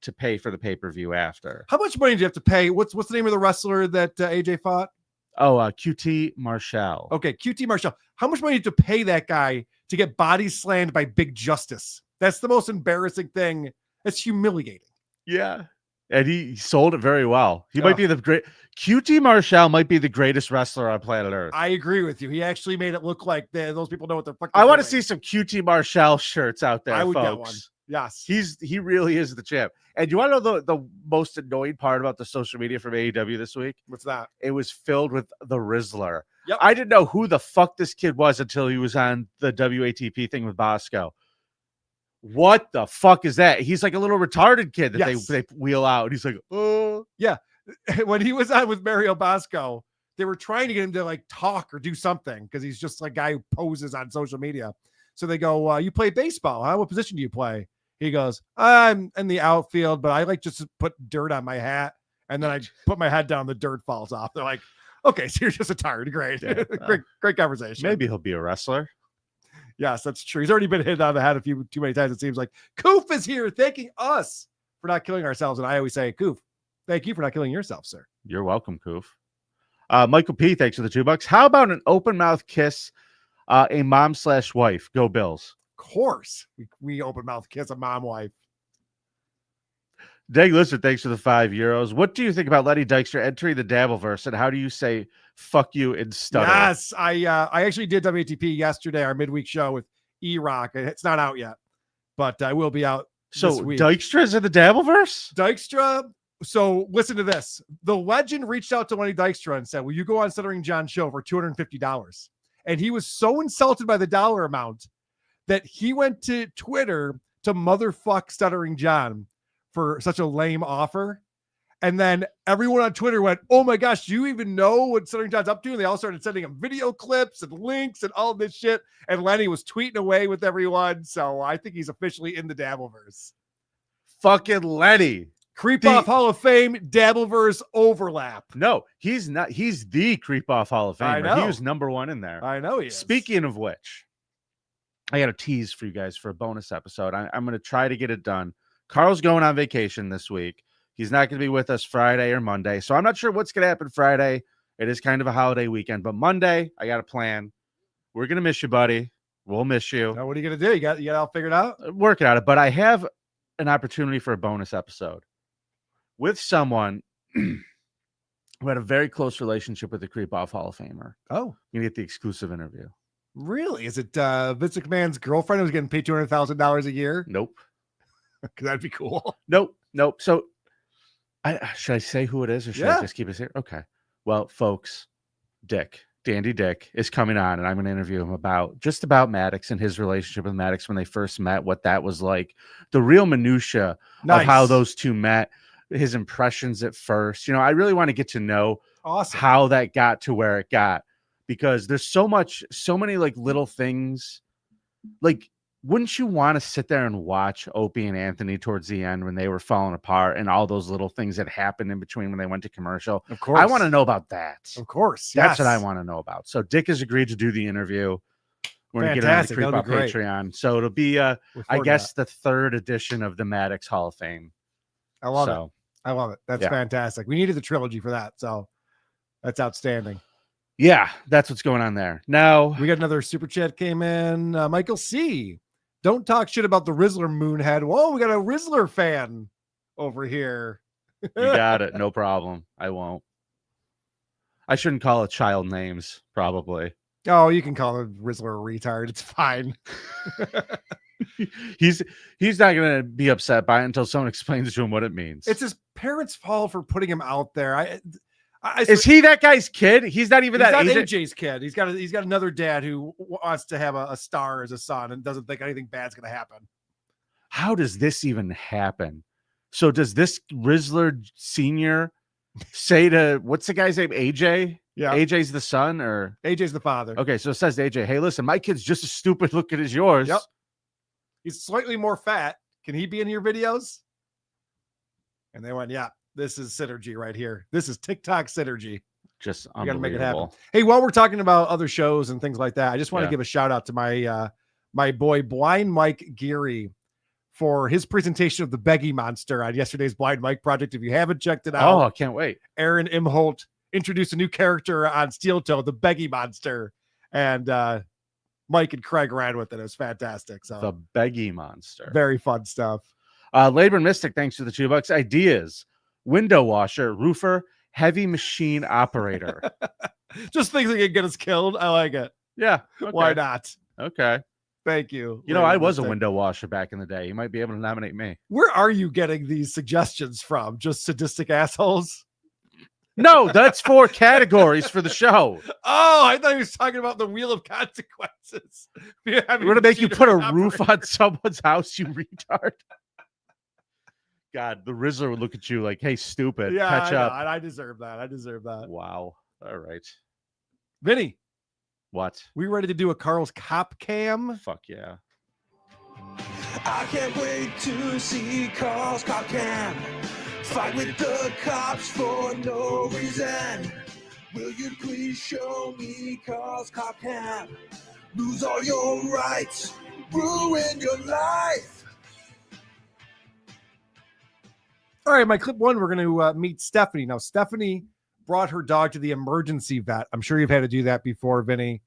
S1: to pay for the pay-per-view after.
S2: How much money do you have to pay? What's the name of the wrestler that AJ fought?
S1: Oh, QT Marshall.
S2: Okay, QT Marshall. How much money do you have to pay that guy to get body slammed by Big Justice? That's the most embarrassing thing. That's humiliating.
S1: Yeah. And he sold it very well. He might be the great QT Marshall might be the greatest wrestler on planet Earth.
S2: I agree with you. He actually made it look like those people know what they're fucking
S1: I want to
S2: doing.
S1: see some QT Marshall shirts out there,
S2: I would
S1: folks.
S2: get one. Yes.
S1: He really is the champ. And you want to know the most annoying part about the social media from AEW this week?
S2: What's that?
S1: It was filled with the Rizzler.
S2: Yep.
S1: I didn't know who the fuck this kid was until he was on the WATP thing with Bosco. What the fuck is that? He's like a little retarded kid that they wheel out. He's like, oh.
S2: Yeah. When he was on with Mario Bosco, they were trying to get him to like talk or do something because he's just a guy who poses on social media. So they go, you play baseball, huh? What position do you play? He goes, I'm in the outfield, but I like just to put dirt on my hat. And then I put my head down, the dirt falls off. They're like, okay, so you're just a tired. Great.
S1: Yeah.
S2: great conversation.
S1: Maybe he'll be a wrestler.
S2: Yes, that's true. He's already been hit on the head too many times. It seems like Koof is here thanking us for not killing ourselves. And I always say, Koof, thank you for not killing yourself, sir.
S1: You're welcome, Koof. Michael P, thanks for the $2. How about an open mouth kiss? A mom/wife. Go Bills.
S2: Of course. We open mouth kiss a mom wife.
S1: Dag Lizard, thanks for the €5. What do you think about Lenny Dykstra entering the Dabbleverse, and how do you say fuck you and stutter?
S2: Yes, I actually did WATP yesterday, our midweek show with E-Rock. It's not out yet, but I will be out this week.
S1: Dykstra's in the Dabbleverse?
S2: Dykstra. So listen to this. The legend reached out to Lenny Dykstra and said, will you go on Stuttering John's show for $250? And he was so insulted by the dollar amount that he went to Twitter to motherfuck Stuttering John for such a lame offer. And then everyone on Twitter went, oh my gosh, do you even know what Stuttering John's up to? And they all started sending him video clips and links and all this shit. And Lenny was tweeting away with everyone. So I think he's officially in the Dabbleverse.
S1: Fucking Lenny.
S2: Creep Off Hall of Fame, Dabbleverse overlap.
S1: No, he's not. He's the Creep Off Hall of Famer.
S2: I know.
S1: He was #1 in there.
S2: I know he is.
S1: Speaking of which, I got a tease for you guys for a bonus episode. I'm going to try to get it done. Carl's going on vacation this week. He's not going to be with us Friday or Monday. So I'm not sure what's going to happen Friday. It is kind of a holiday weekend. But Monday, I got a plan. We're going to miss you, buddy. We'll miss you.
S2: Now, what are you going to do? You got it all figured out?
S1: Working on it. But I have an opportunity for a bonus episode with someone who had a very close relationship with the Creep Off Hall of Famer.
S2: Oh.
S1: You get the exclusive interview.
S2: Really? Is it Vince McMahon's girlfriend who's getting paid $200,000 a year?
S1: Nope.
S2: That'd be cool.
S1: Nope. So should I say who it is or should I just keep it here? Okay. Well, folks, Dandy Dick is coming on, and I'm going to interview him about Maddox and his relationship with Maddox when they first met, what that was like, the real minutia of how those two met, his impressions at first. I really want to get to know how that got to where it got, because there's so many like little things. Like, wouldn't you want to sit there and watch Opie and Anthony towards the end when they were falling apart and all those little things that happened in between when they went to commercial?
S2: Of course.
S1: I want to know about that.
S2: Of course.
S1: That's what I want to know about. So Dick has agreed to do the interview. We're going to get on the Creep Off Patreon. So it'll be, I guess, the third edition of the Maddox Hall of Fame.
S2: I love it. I love it. That's fantastic. We needed the trilogy for that. So that's outstanding.
S1: Yeah, that's what's going on there. Now,
S2: we got another super chat came in. Michael C. Don't talk shit about the Rizzler Moonhead. Whoa, we got a Rizzler fan over here.
S1: You got it. No problem. I won't. I shouldn't call a child names, probably.
S2: Oh, you can call a Rizzler a retard. It's fine.
S1: He's not going to be upset by it until someone explains to him what it means.
S2: It's his parents' fault for putting him out there.
S1: Is he that guy's kid? He's not even that
S2: AJ's kid. He's got another dad who wants to have a star as a son and doesn't think anything bad's going to happen.
S1: How does this even happen? So does this Rizzler Senior say to, what's the guy's name? AJ?
S2: Yeah.
S1: AJ's the son or
S2: AJ's the father.
S1: Okay, so it says to AJ, hey, listen, my kid's just as stupid looking as yours.
S2: Yep. He's slightly more fat. Can he be in your videos? And they went, yeah. This is synergy right here. This is TikTok synergy.
S1: Just
S2: you got to make it happen. Hey, while we're talking about other shows and things like that, I just want to give a shout out to my boy Blind Mike Geary for his presentation of the Beggy Monster on yesterday's Blind Mike project. If you haven't checked it out,
S1: I can't wait.
S2: Aaron Imholt introduced a new character on Steel Toe, the Beggy Monster, and Mike and Craig ran with it. It was fantastic. So
S1: the Beggy Monster,
S2: very fun stuff.
S1: Labor Mystic, thanks to the $2 ideas. Window washer, roofer, heavy machine operator.
S2: Just things that can get us killed. I like it.
S1: Yeah.
S2: Okay. Why not?
S1: Okay.
S2: Thank you.
S1: I was a window washer back in the day. You might be able to nominate me.
S2: Where are you getting these suggestions from? Just sadistic assholes?
S1: No, that's 4 categories for the show.
S2: Oh, I thought he was talking about the Wheel of Consequences.
S1: We're going to make you put a roof on someone's house, you retard. God, the Rizzler would look at you like, hey, stupid.
S2: Yeah,
S1: catch up.
S2: I deserve that.
S1: Wow. All right.
S2: Vinny.
S1: What?
S2: We ready to do a Carl's Cop Cam?
S1: Fuck yeah.
S6: I can't wait to see Carl's Cop Cam. Fight with the cops for no reason. Will you please show me Carl's Cop Cam? Lose all your rights. Ruin your life.
S2: All right, my clip one, we're going to meet Stephanie. Now, Stephanie brought her dog to the emergency vet. I'm sure you've had to do that before, Vinny.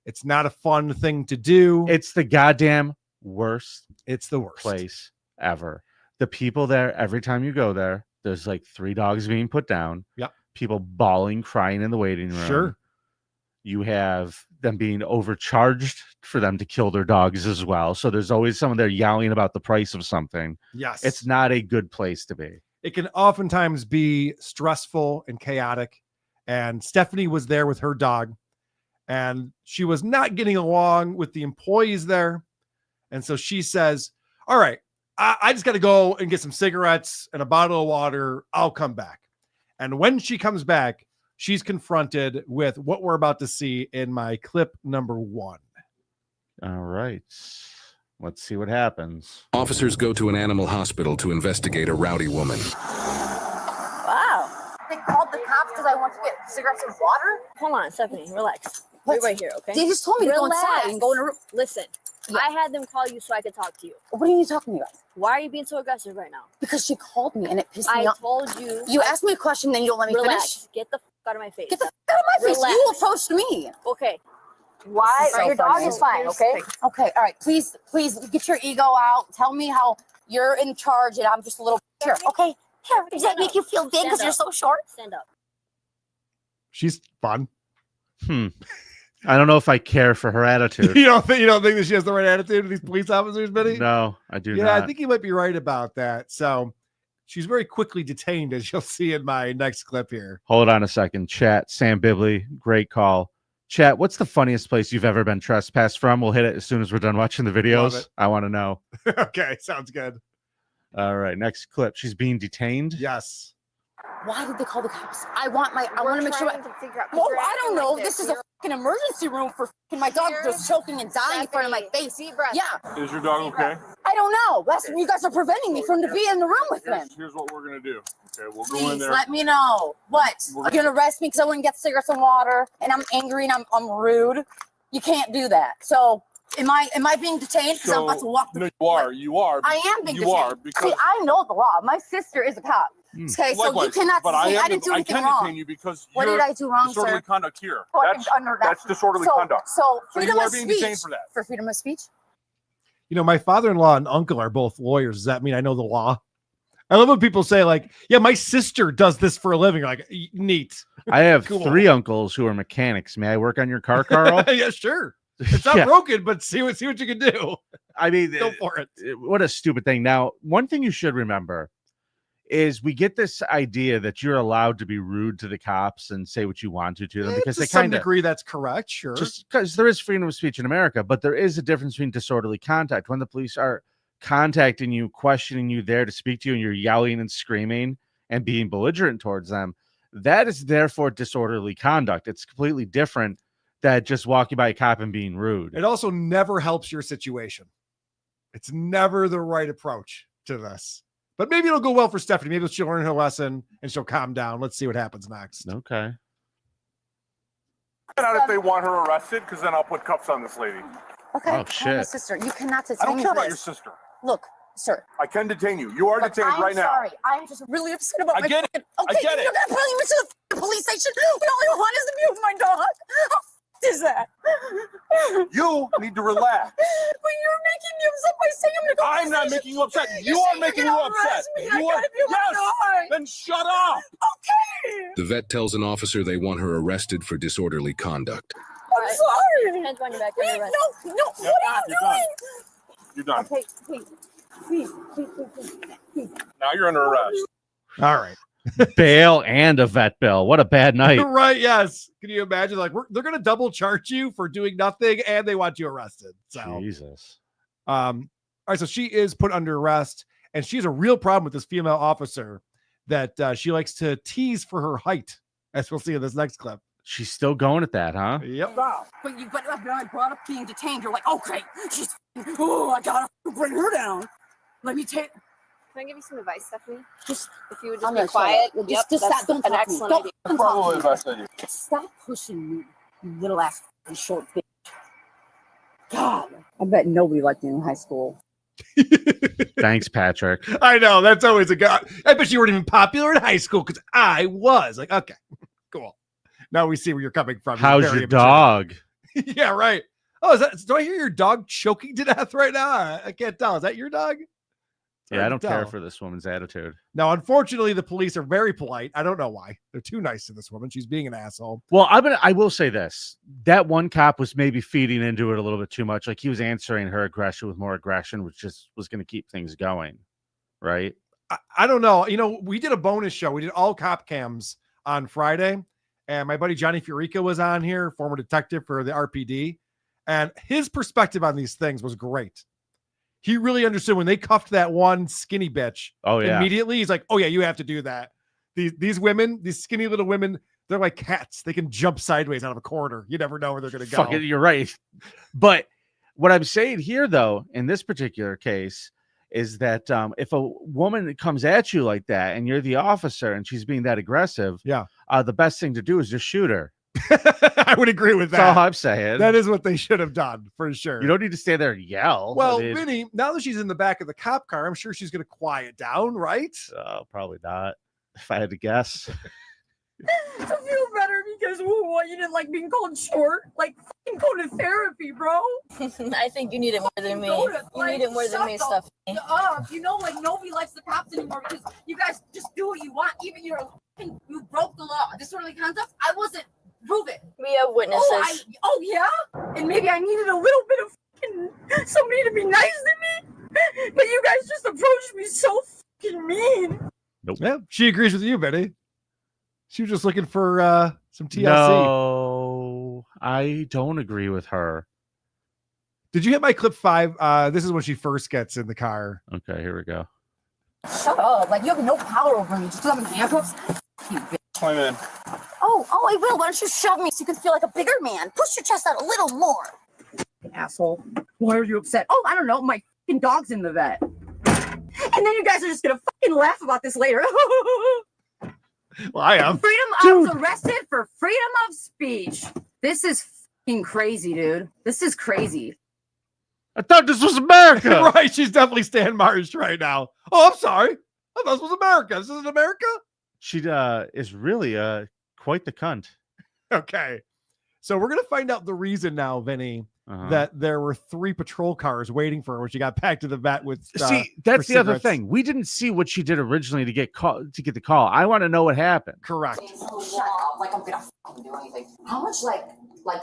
S2: It's not a fun thing to do.
S1: It's the goddamn worst.
S2: It's the worst
S1: place ever. The people there, every time you go there, there's like 3 dogs being put down.
S2: Yep.
S1: People bawling, crying in the waiting room.
S2: Sure.
S1: You have them being overcharged for them to kill their dogs as well. So there's always someone there yelling about the price of something.
S2: Yes.
S1: It's not a good place to be.
S2: It can oftentimes be stressful and chaotic. And Stephanie was there with her dog, and she was not getting along with the employees there. And so she says, all right, I just got to go and get some cigarettes and a bottle of water. I'll come back. And when she comes back, she's confronted with what we're about to see in my clip number 1.
S1: All right. Let's see what happens.
S7: Officers go to an animal hospital to investigate a rowdy woman.
S8: Wow. They called the cops because I want to get cigarettes and water?
S9: Hold on, Stephanie, relax. Wait right here, okay?
S8: They just told me to go inside and go in a room.
S9: Listen,
S8: I had them call you so I could talk to you. What are you talking about? Why are you being so aggressive right now? Because she called me and it pissed me off. I told you. You asked me a question, then you don't let me finish. Get the out of my face. Get the out of my face. You approached me. Okay. Why? So your dog is fine, okay? Okay, all right. Please get your ego out. Tell me how you're in charge and I'm just a little... Sure, okay. Here, does that make you feel big because you're so short? Stand up.
S2: She's fun.
S1: I don't know if I care for her attitude.
S2: You don't think that she has the right attitude with these police officers, Benny?
S1: No, I do not.
S2: Yeah, I think you might be right about that. So she's very quickly detained, as you'll see in my next clip here.
S1: Hold on a second. Chat, Sam Bibley, great call. Chat, what's the funniest place you've ever been trespassed from? We'll hit it as soon as we're done watching the videos. I want to know.
S2: Okay, sounds good.
S1: All right, next clip. She's being detained.
S2: Yes.
S8: Why did they call the cops? I want to make sure. Well, I don't know. This is a fucking emergency room for my dog just choking and dying in front of my face. Deep breath. Yeah.
S5: Is your dog okay?
S8: I don't know. That's you guys are preventing me from to be in the room with him.
S5: Here's what we're gonna do. Okay, we'll go in
S8: Please
S5: there.
S8: let me know. What? You're gonna arrest me because I wouldn't get cigarettes and water, and I'm angry and I'm rude. You can't do that. So. Am I being detained because I'm about to walk?
S5: No, you are. I am being detained. You are because
S8: see, I know the law. My sister is a cop. Okay, so you cannot say I didn't do anything wrong. I can detain you because what did I do wrong,
S5: disorderly
S8: sir?
S5: Conduct here.
S8: That's
S5: disorderly conduct.
S8: So freedom
S5: you are
S8: of
S5: being
S8: speech.
S5: detained for that.
S8: For freedom of speech.
S2: You know, my father-in-law and uncle are both lawyers. Does that mean I know the law? I love when people say, like, yeah, my sister does this for a living. Like, neat.
S1: I have 3 uncles who are mechanics. May I work on your car, Carl?
S2: Yeah, sure. It's not broken, but see what you can do.
S1: I mean,
S2: go for it.
S1: What a stupid thing. Now, one thing you should remember is we get this idea that you're allowed to be rude to the cops and say what you want to them because they
S2: kind of agree that's correct. Sure.
S1: Just because there is freedom of speech in America, but there is a difference between disorderly conduct when the police are contacting you, questioning you there to speak to you, and you're yelling and screaming and being belligerent towards them. That is therefore disorderly conduct. It's completely different than just walking by a cop and being rude.
S2: It also never helps your situation. It's never the right approach to this. But maybe it'll go well for Stephanie. Maybe she'll learn her lesson and she'll calm down. Let's see what happens next.
S1: Okay.
S5: Find out if they want her arrested, because then I'll put cuffs on this lady.
S8: Okay.
S1: Oh, shit.
S8: My sister, you cannot detain me.
S5: I don't care about
S8: this.
S5: your sister.
S8: Look, sir.
S5: I can detain you. You are detained right now.
S8: I'm sorry. I'm just really upset about my
S5: get it.
S8: Okay,
S5: I get it.
S8: You're gonna bring me to the police station when all I want is to be with my dog. How is that?
S5: You need to relax.
S8: But you're making me upset by saying I'm gonna go.
S5: I'm not making you upset. You are making you upset. You are. Yes. Then shut up.
S8: Okay.
S7: The vet tells an officer they want her arrested for disorderly conduct.
S8: I'm sorry. Hands on your back. Wait, no. What are you doing?
S5: You're done.
S8: Okay, please.
S5: Now you're under arrest.
S2: All right.
S1: Bail and a vet bill. What a bad night.
S2: Right, yes. Can you imagine? Like, they're going to double charge you for doing nothing, and they want you arrested. So,
S1: Jesus.
S2: All right, so she is put under arrest, and she has a real problem with this female officer that she likes to tease for her height, as we'll see in this next clip.
S1: She's still going at that, huh?
S2: Yep.
S8: But I brought up being detained. You're like, okay, I gotta bring her down. Let me take.
S9: Can I give you some advice, Stephanie?
S8: Just
S9: if you would just be quiet.
S8: Just stop. Don't talk to me. Don't
S5: Probably
S8: talk
S5: the best idea.
S8: Stop pushing me, you little ass short bitch. God, I bet nobody liked me in high school.
S1: Thanks, Patrick.
S2: I know. That's always a guy. I bet you weren't even popular in high school because I was. Like, okay, cool. Now we see where you're coming from.
S1: How's your dog?
S2: Yeah, right. Oh, do I hear your dog choking to death right now? I can't tell. Is that your dog?
S1: Yeah, I don't care for this woman's attitude.
S2: Now, unfortunately, the police are very polite. I don't know why. They're too nice to this woman. She's being an asshole.
S1: Well, I will say this. That one cop was maybe feeding into it a little bit too much. Like he was answering her aggression with more aggression, which just was going to keep things going. Right?
S2: I don't know. You know, we did a bonus show. We did all cop cams on Friday. And my buddy Johnny Furica was on here, former detective for the RPD. And his perspective on these things was great. He really understood when they cuffed that one skinny bitch.
S1: Oh, yeah.
S2: Immediately, he's like, oh, yeah, you have to do that. These women, these skinny little women, they're like cats. They can jump sideways out of a corner. You never know where they're going to go.
S1: Fuck it, you're right. But what I'm saying here, though, in this particular case, is that if a woman comes at you like that and you're the officer and she's being that aggressive,
S2: yeah,
S1: the best thing to do is just shoot her.
S2: I would agree with
S1: That's all
S2: that.
S1: I'm saying.
S2: That is what they should have done for sure.
S1: You don't need to stand there and yell.
S2: Well,
S1: I mean,
S2: Vinny, now that she's in the back of the cop car, I'm sure she's going to quiet down, right?
S1: probably not. If I had to guess.
S10: I feel better because what, you didn't like being called short? Like fucking go to therapy, bro.
S8: I think you need it more than me. You need it more than me, stuff.
S10: You know, like nobody likes the cops anymore because you guys just do what you want. Even you broke the law. This sort of conduct, I wasn't proven.
S8: We have witnesses.
S10: Oh yeah, and maybe I needed a little bit of fucking somebody to be nice to me, but you guys just approached me so fucking mean.
S1: Nope.
S2: Yeah, she agrees with you, Vinny. She was just looking for some TLC.
S1: No, I don't agree with her.
S2: Did you hit my clip 5? This is when she first gets in the car.
S1: Okay, here we go.
S10: Shut up! Like you have no power over me just because I'm in handcuffs. You bitch.
S5: Climb in.
S8: Oh, I will. Why don't you shove me so you can feel like a bigger man? Push your chest out a little more.
S10: Asshole. Why are you upset? Oh, I don't know. My fucking dog's in the vet. And then you guys are just gonna fucking laugh about this later.
S2: Well, I am.
S10: I was arrested for freedom of speech. This is fucking crazy, dude. This is crazy.
S1: I thought this was America.
S2: Right, she's definitely Stan Marsh right now. Oh, I'm sorry. I thought this was America. This isn't America?
S1: She is really quite the cunt.
S2: Okay. So we're going to find out the reason now, Vinny, that there were 3 patrol cars waiting for her when she got back to the vet with
S1: see, that's the other
S2: cigarettes.
S1: thing. We didn't see what she did originally to get the call. I want to know what happened.
S2: Correct.
S8: Shut up. Like I'm gonna fucking do anything. How much like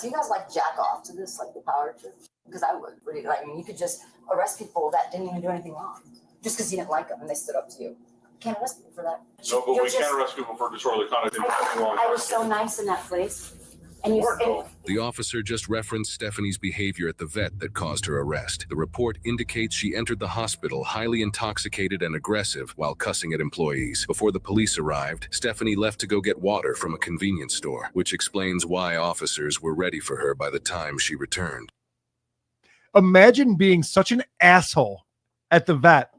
S8: do you guys like jack off to this, like the power trip? Because I would really like. I mean, you could just arrest people that didn't even do anything wrong, just because you didn't like them and they stood up to you. Can't arrest people for that.
S5: No, but we can arrest people for disorderly conduct.
S8: I was so nice in that place, and you.
S7: The officer just referenced Stephanie's behavior at the vet that caused her arrest. The report indicates she entered the hospital highly intoxicated and aggressive while cussing at employees. Before the police arrived, Stephanie left to go get water from a convenience store, which explains why officers were ready for her by the time she returned.
S2: Imagine being such an asshole at the vet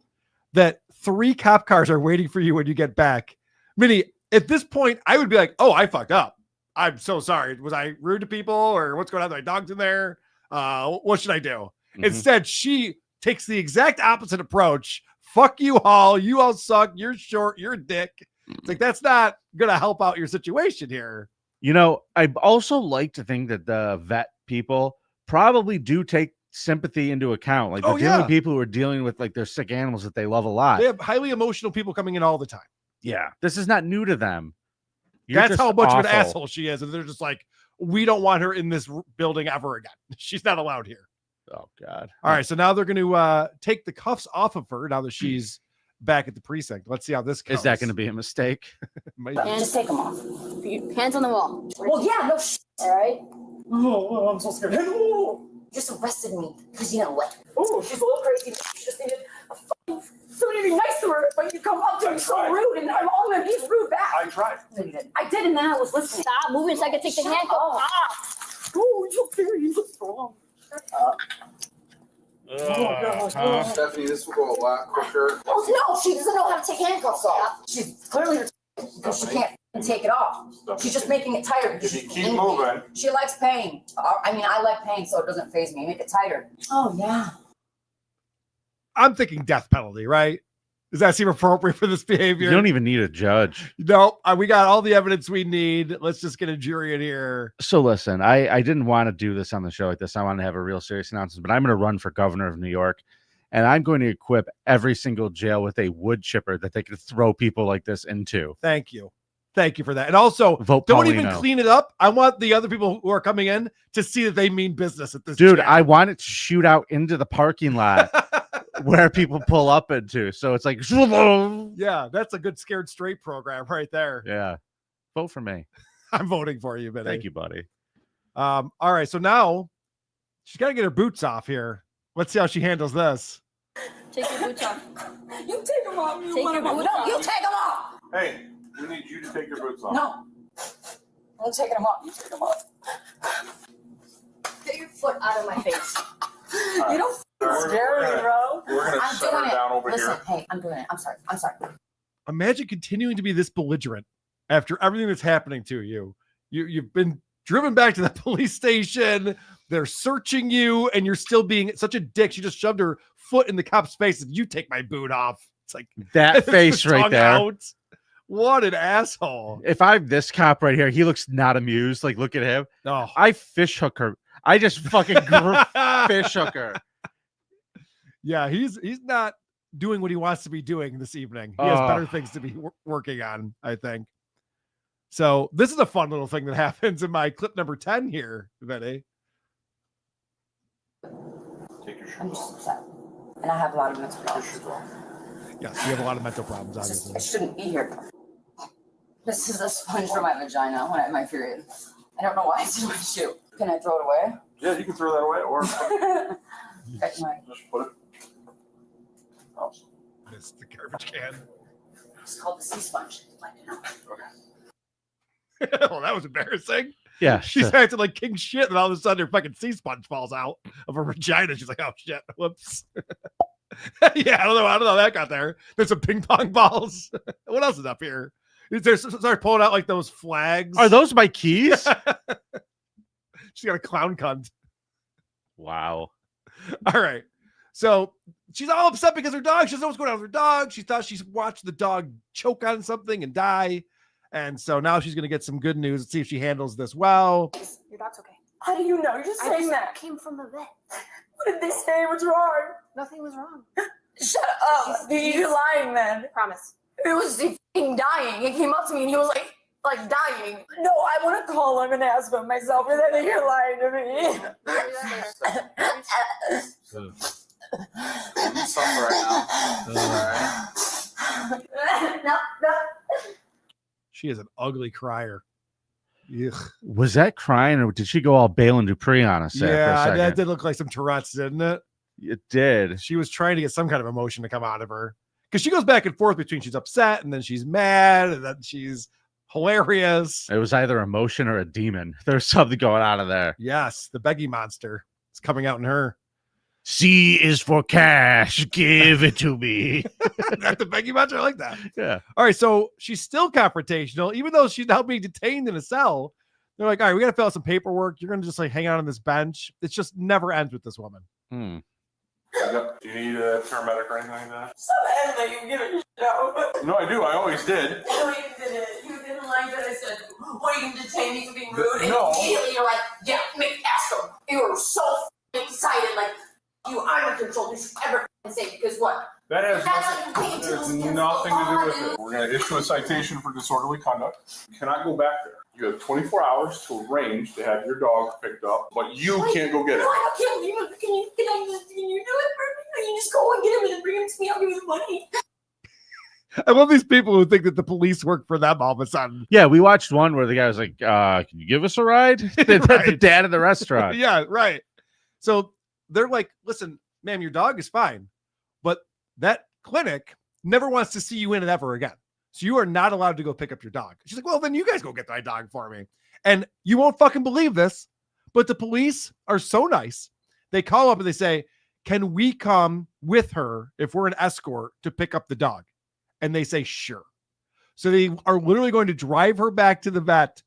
S2: that 3 cop cars are waiting for you when you get back. Vinny, at this point, I would be like, oh, I fucked up. I'm so sorry. Was I rude to people or what's going on? My dog's in there. What should I do? Mm-hmm. Instead, she takes the exact opposite approach. Fuck you all. You all suck. You're short. You're a dick. It's like, that's not going to help out your situation here.
S1: You know, I also like to think that the vet people probably do take sympathy into account. Like the only people who are dealing with like their sick animals that they love a lot.
S2: They have highly emotional people coming in all the time.
S1: Yeah. This is not new to them.
S2: That's how much of an asshole she is. And they're just like, we don't want her in this building ever again. She's not allowed here.
S1: Oh, God.
S2: All right. So now they're going to take the cuffs off of her now that she's back at the precinct. Let's see how this goes.
S1: Is that going to be a mistake?
S8: And just take them off. Hands on the wall. Well, yeah, no shit. All right.
S10: Oh, I'm so scared.
S8: You just arrested me because you didn't like me.
S10: Oh, she's a little crazy. She just needed somebody to be nice to her, but you come up to me so rude, and I'm all gonna be rude back.
S5: I tried.
S8: No, you didn't. I did, and then I was listening. Stop moving so I can take the handcuff off.
S10: Oh, you're very strong.
S5: Stephanie, this will go a lot quicker.
S8: Oh, no, she doesn't know how to take handcuffs off. She's clearly because she can't take it off. She's just making it tighter.
S5: If you keep moving.
S8: She likes pain. I mean, I like pain, so it doesn't faze me. Make it tighter. Oh, yeah.
S2: I'm thinking death penalty, right? Does that seem appropriate for this behavior?
S1: You don't even need a judge.
S2: No, we got all the evidence we need. Let's just get a jury in here.
S1: So listen, I didn't want to do this on the show like this. I want to have a real serious announcement, but I'm going to run for governor of New York, and I'm going to equip every single jail with a wood chipper that they can throw people like this into.
S2: Thank you. Thank you for that. And also,
S1: Vote
S2: don't
S1: Paulino.
S2: even clean it up. I want the other people who are coming in to see that they mean business at this
S1: Dude,
S2: jail.
S1: I want it to shoot out into the parking lot where people pull up into. So it's like,
S2: yeah, that's a good Scared Straight program right there.
S1: yeah. Vote for me.
S2: I'm voting for you, Vinny.
S1: Thank you, buddy.
S2: All right, so now she's got to get her boots off here. Let's see how she handles this.
S8: Take your boots off.
S10: You take them off.
S8: Take your boots off. You take them off.
S5: Hey, we need you to take your boots off.
S8: No. I'm taking them off. You take them off. Get your foot out of my face.
S10: You don't
S5: Scare
S10: me, bro.
S5: We're going to
S8: I'm
S5: set
S8: doing
S5: her
S8: it.
S5: down over
S8: Listen,
S5: here.
S8: hey, I'm doing it. I'm sorry.
S2: Imagine continuing to be this belligerent after everything that's happening to you. You've been driven back to the police station. They're searching you, and you're still being such a dick. She just shoved her foot in the cop's face and you take my boot off. It's like
S1: that face right there.
S2: Out. What an asshole.
S1: If I'm this cop right here, he looks not amused. Like, look at him.
S2: No.
S1: I fish hook her. I just fucking fish hook her.
S2: Yeah, he's not doing what he wants to be doing this evening. He has better things to be working on, I think. So this is a fun little thing that happens in my clip number 10 here, Vinny.
S8: I'm just upset. And I have a lot of mental problems as well.
S2: Yes, you have a lot of mental problems, obviously.
S8: I shouldn't be here. This is a sponge for my vagina when I have my period. I don't know why it's in my shoe. Can I throw it away?
S5: Yeah, you can throw that away, or just put it.
S2: It's the garbage can.
S8: It's called the sea sponge.
S5: Okay.
S2: Well, that was embarrassing.
S1: Yeah.
S2: She's acting like king shit, and all of a sudden her fucking sea sponge falls out of her vagina. She's like, oh shit, whoops. Yeah, I don't know how that got there. There's some ping pong balls. What else is up here? Start pulling out like those flags.
S1: Are those my keys?
S2: She's got a clown cunt.
S1: Wow.
S2: All right. So she's all upset because her dog, she doesn't know what's going on with her dog. She thought she's watched the dog choke on something and die. And so now she's going to get some good news. Let's see if she handles this well.
S10: Your dog's okay. How do you know? You're just saying that.
S9: Came from the vet.
S10: What did they say? What's wrong?
S9: Nothing was wrong.
S10: Shut up. You're lying then.
S9: Promise.
S10: It was fucking dying. He came up to me and he was like dying. No, I want to call him and ask him myself, and then you're lying to me.
S5: Suffer right now.
S10: No.
S2: She is an ugly crier. Ugh.
S1: Was that crying, or did she go all Bale and Dupree on us?
S2: Yeah, that did look like some Tourette's, didn't it?
S1: It did.
S2: She was trying to get some kind of emotion to come out of her, because she goes back and forth between she's upset and then she's mad and then she's hilarious.
S1: It was either emotion or a demon. There's something going on in there.
S2: Yes, the beggy monster is coming out in her.
S1: C is for cash. Give it to me.
S2: That's the beggy monster. I like that.
S1: Yeah.
S2: All right, so she's still confrontational, even though she's now being detained in a cell. They're like, all right, we got to fill out some paperwork. You're going to just like hang out on this bench. It just never ends with this woman.
S5: Do you need a paramedic or anything like that?
S10: Stop acting like you give a shit out.
S5: No, I do. I always did.
S10: No, you didn't. You didn't like that. I said, what, you can detain me for being rude?
S5: No.
S10: And immediately you're like, yeah, ask him. You were so excited, like, you are in control. You should ever say, because what?
S5: That has
S10: There's
S5: nothing to do with it. We're going to issue a citation for disorderly conduct. You cannot go back there. You have 24 hours to arrange to have your dog picked up, but you can't go get it.
S10: No, I can't. Can you do it for me? Can you just go and get him and bring him to me? I'll give you the money.
S2: I love these people who think that the police work for them all of a sudden.
S1: Yeah, we watched one where the guy was like, can you give us a ride? The dad in the restaurant.
S2: Yeah, right. So they're like, listen, ma'am, your dog is fine, but that clinic never wants to see you in it ever again. So you are not allowed to go pick up your dog. She's like, well, then you guys go get my dog for me. And you won't fucking believe this, but the police are so nice. They call up and they say, can we come with her if we're an escort to pick up the dog? And they say, sure. So they are literally going to drive her back to the vet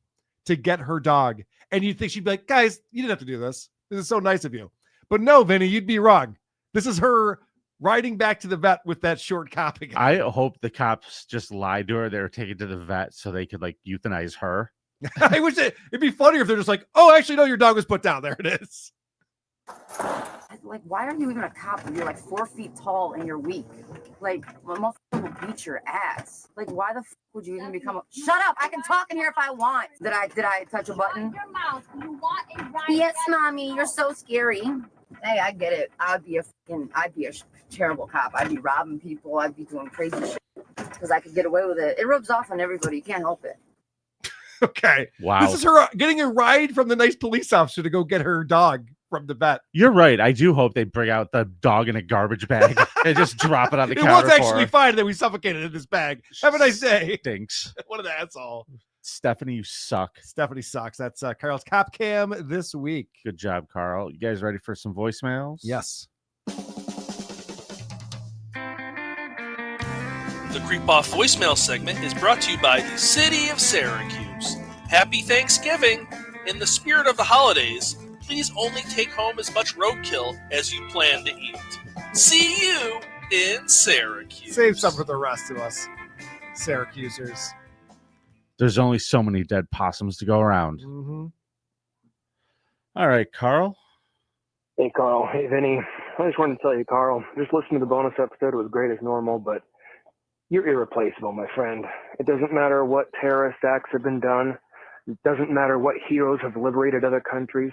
S2: to get her dog. And you'd think she'd be like, guys, you didn't have to do this. This is so nice of you. But no, Vinny, you'd be wrong. This is her riding back to the vet with that short cop again.
S1: I hope the cops just lied to her. They were taken to the vet so they could like euthanize her.
S2: I wish it'd be funnier if they're just like, oh, actually, no, your dog was put down. There it is.
S11: Like, why are you even a cop when you're like 4 feet tall and you're weak? Like, well, most people will beat your ass. Like, why the would you even become a... Shut up! I can talk in here if I want. Did I touch a button?
S12: Your mouth. You want a right.
S11: Yes, mommy. You're so scary. Hey, I get it. I'd be a terrible cop. I'd be robbing people. I'd be doing crazy shit because I could get away with it. It rubs off on everybody. You can't help it.
S2: Okay.
S1: Wow.
S2: This is her getting a ride from the nice police officer to go get her dog from the vet.
S1: You're right. I do hope they bring out the dog in a garbage bag and just drop it on the counter.
S2: It was actually fine that we suffocated in this bag. Have a nice day.
S1: Stinks.
S2: What an asshole.
S1: Stephanie, you suck.
S2: Stephanie sucks. That's Carl's Cop Cam this week.
S1: Good job, Carl. You guys ready for some voicemails?
S2: Yes.
S13: The Creep Off voicemail segment is brought to you by the City of Syracuse. Happy Thanksgiving! In the spirit of the holidays, please only take home as much roadkill as you plan to eat. See you in Syracuse.
S2: Save some for the rest of us, Syracusers.
S1: There's only so many dead possums to go around.
S2: Mm-hmm.
S1: All right, Carl.
S14: Hey, Carl. Hey, Vinny. I just wanted to tell you, Carl, just listening to the bonus episode. It was great as normal, but you're irreplaceable, my friend. It doesn't matter what terrorist acts have been done. It doesn't matter what heroes have liberated other countries.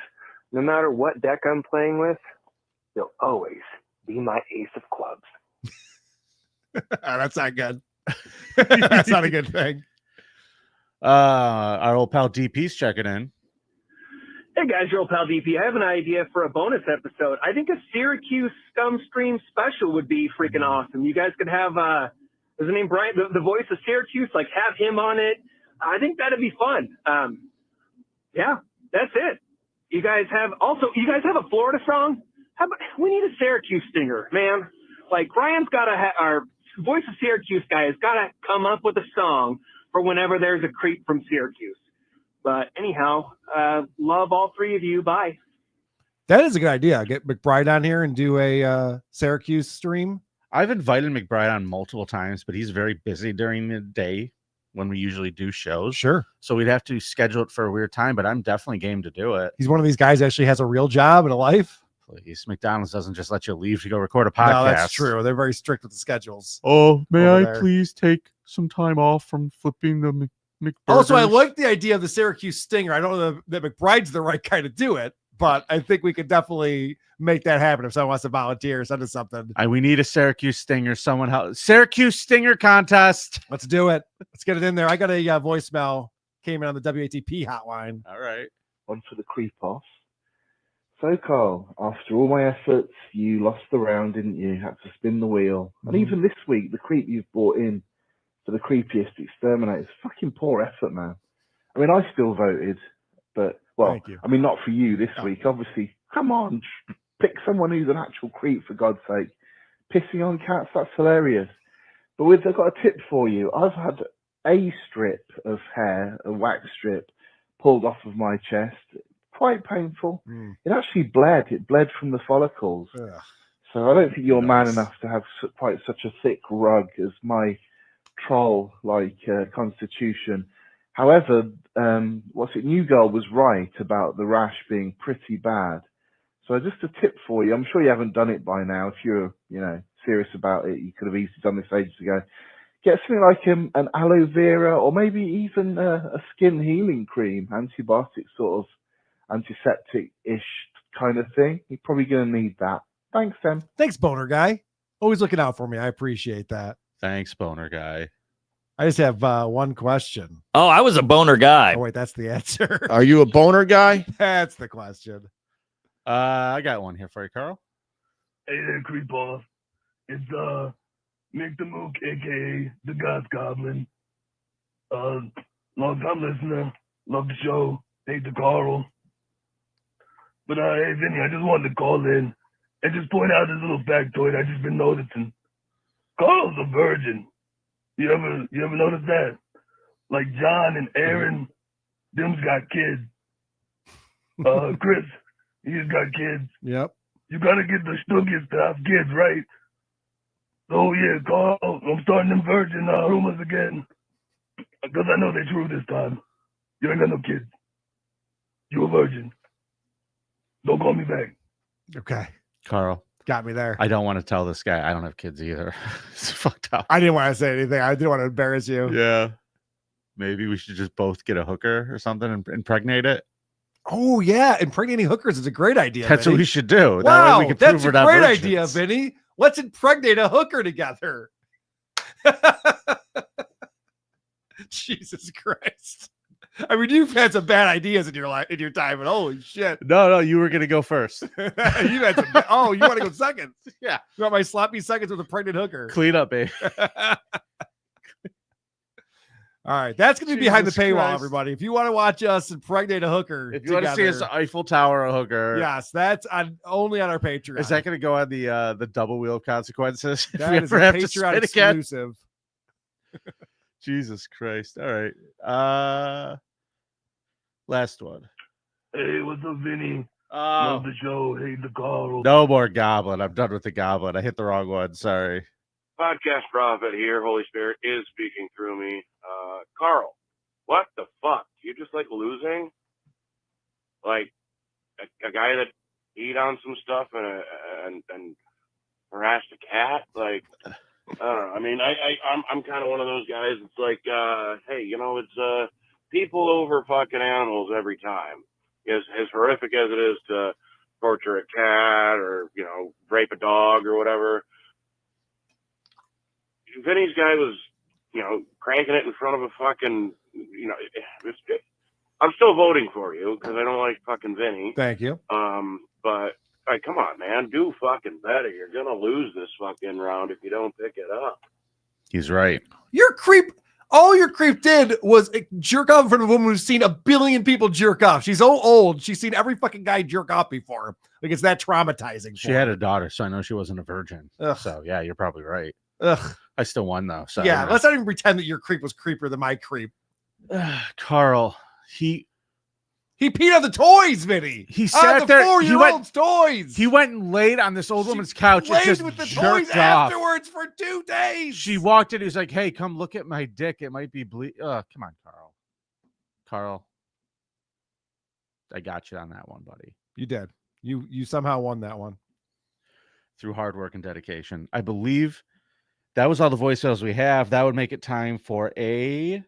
S14: No matter what deck I'm playing with, you'll always be my ace of clubs.
S2: That's not good. That's not a good thing.
S1: Our old pal DP's checking in.
S14: Hey guys, your old pal DP. I have an idea for a bonus episode. I think a Syracuse Scum Stream special would be freaking awesome. You guys could have, is the name Brian, the voice of Syracuse, like have him on it. I think that'd be fun. Yeah, that's it. You guys have a Florida song? How about, we need a Syracuse stinger, man. Like Ryan's got to our voice of Syracuse guy has got to come up with a song for whenever there's a creep from Syracuse. But anyhow, love all three of you. Bye.
S2: That is a good idea. Get McBride on here and do a Syracuse stream.
S1: I've invited McBride on multiple times, but he's very busy during the day when we usually do shows.
S2: Sure.
S1: So we'd have to schedule it for a weird time, but I'm definitely game to do it.
S2: He's one of these guys that actually has a real job and a life.
S1: Please, McDonald's doesn't just let you leave to go record a podcast.
S2: No, that's true. They're very strict with the schedules.
S1: Oh, may I
S2: there.
S1: please take some time off from flipping the McBurgers?
S2: Also, I like the idea of the Syracuse stinger. I don't know that McBride's the right guy to do it, but I think we could definitely make that happen if someone wants to volunteer, send us something.
S1: We need a Syracuse stinger. Someone help. Syracuse stinger contest.
S2: Let's do it. Let's get it in there. I got a voicemail came in on the WATP hotline.
S1: All right.
S15: One for the creep off. So, Carl, after all my efforts, you lost the round, didn't you? Had to spin the wheel. And even this week, the creep you've brought in for the creepiest exterminator is fucking poor effort, man. I mean, I still voted, but, well, I mean, not for you this week. Obviously, come on, pick someone who's an actual creep, for God's sake. Pissing on cats, that's hilarious. But I've got a tip for you. I've had a strip of hair, a wax strip, pulled off of my chest. Quite painful. It actually bled. It bled from the follicles.
S2: Ugh.
S15: So I don't think you're man enough to have quite such a thick rug as my troll-like constitution. However, New Girl was right about the rash being pretty bad. So just a tip for you. I'm sure you haven't done it by now. If you're, serious about it, you could have easily done this ages ago. Get something like an aloe vera or maybe even a skin healing cream, antibiotic sort of antiseptic-ish kind of thing. You're probably going to need that. Thanks, Sam.
S2: Thanks, Boner Guy. Always looking out for me. I appreciate that.
S1: Thanks, Boner Guy.
S2: I just have one question.
S16: Oh, I was a boner guy.
S2: Oh, wait, that's the answer.
S17: Are you a boner guy?
S2: That's the question.
S1: I got one here for you, Carl.
S18: Hey there, creep off. It's Mick the Mook, aka the God's Goblin. Long time listener. Love the show. Hate the Carl. But hey Vinny, I just wanted to call in and just point out this little factoid I just been noticing. Carl's a virgin. You ever notice that? Like John and Aaron, them's got kids. Chris, he's got kids.
S2: Yep.
S18: You gotta get the stookies to have kids, right? So yeah, Carl, I'm starting them virgin rumors again. Because I know they're true this time. You ain't got no kids. You a virgin. Don't call me back.
S2: Okay.
S1: Carl.
S2: Got me there.
S1: I don't want to tell this guy I don't have kids either. It's fucked up.
S2: I didn't want to say anything. I didn't want to embarrass you.
S1: Yeah. Maybe we should just both get a hooker or something and impregnate it.
S2: Oh, yeah. Impregnating hookers is a great idea.
S1: That's
S2: Vinny.
S1: what we should do.
S2: Wow,
S1: That way we can
S2: that's
S1: prove
S2: a
S1: we're not
S2: great
S1: virgins.
S2: idea, Vinny. Let's impregnate a hooker together. Jesus Christ. I mean, you've had some bad ideas in your life, in your time, and holy shit.
S1: No, you were gonna go first.
S2: You had some you want to go second?
S1: Yeah.
S2: You want my sloppy seconds with a pregnant hooker?
S1: Clean up, babe.
S2: All right, that's going to be behind the
S1: Jesus
S2: paywall,
S1: Christ.
S2: everybody. If you want to watch us impregnate a hooker,
S1: If you want to see us Eiffel Tower a hooker,
S2: yes, that's only on our Patreon.
S1: is that going to go on the double wheel consequences? If we
S2: That is a
S1: ever have to
S2: Patreon
S1: spin again?
S2: exclusive.
S1: Jesus Christ! All right, last one.
S18: Hey, what's up, Vinny?
S1: Oh,
S18: Love the show. Hate the Carl.
S1: no more goblin. I'm done with the goblin. I hit the wrong one. Sorry.
S16: Podcast Prophet here. Holy Spirit is speaking through me. Carl, what the fuck? You just like losing? Like a guy that eat on some stuff and harassed a cat? Like, I don't know. I mean, I'm kind of one of those guys. It's like, hey, it's people over fucking animals every time. As horrific as it is to torture a cat or rape a dog or whatever. Vinny's guy was, cranking it in front of a fucking, I'm still voting for you because I don't like fucking Vinny.
S2: Thank you.
S16: But come on, man, do fucking better. You're gonna lose this fucking round if you don't pick it up.
S1: He's right.
S2: Your creep. All your creep did was jerk off in front of a woman who's seen a billion people jerk off. She's so old. She's seen every fucking guy jerk off before. Like, it's that traumatizing.
S1: She had a daughter, so I know she wasn't a virgin.
S2: Ugh.
S1: So yeah, you're probably right.
S2: Ugh.
S1: I still won though. So
S2: yeah, let's not even pretend that your creep was creepier than my creep.
S1: Carl, he
S2: peed on the toys, Vinny.
S1: He sat there.
S2: 4-year-old's toys.
S1: He went and laid on this old woman's couch and
S2: Played
S1: just
S2: with the
S1: jerked
S2: toys
S1: off.
S2: afterwards for 2 days.
S1: She walked in. He was like, "Hey, come look at my dick. It might be come on, Carl. Carl, I got you on that one, buddy.
S2: You did. You somehow won that one
S1: through hard work and dedication. I believe that was all the voicemails we have. That would make it time for a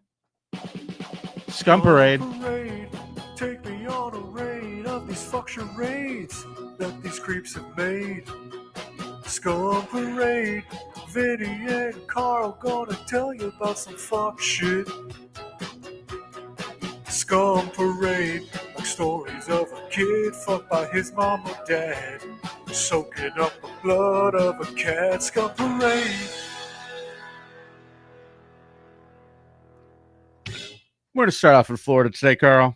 S1: scum parade.
S6: Take me on a raid of these fuck charades that these creeps have made. Scum parade, Vinny and Carl gonna tell you about some fuck shit. Scum parade, like stories of a kid fucked by his mom or dad, soaking up the blood of a cat. Scum parade.
S1: We're going to start off in Florida today, Carl.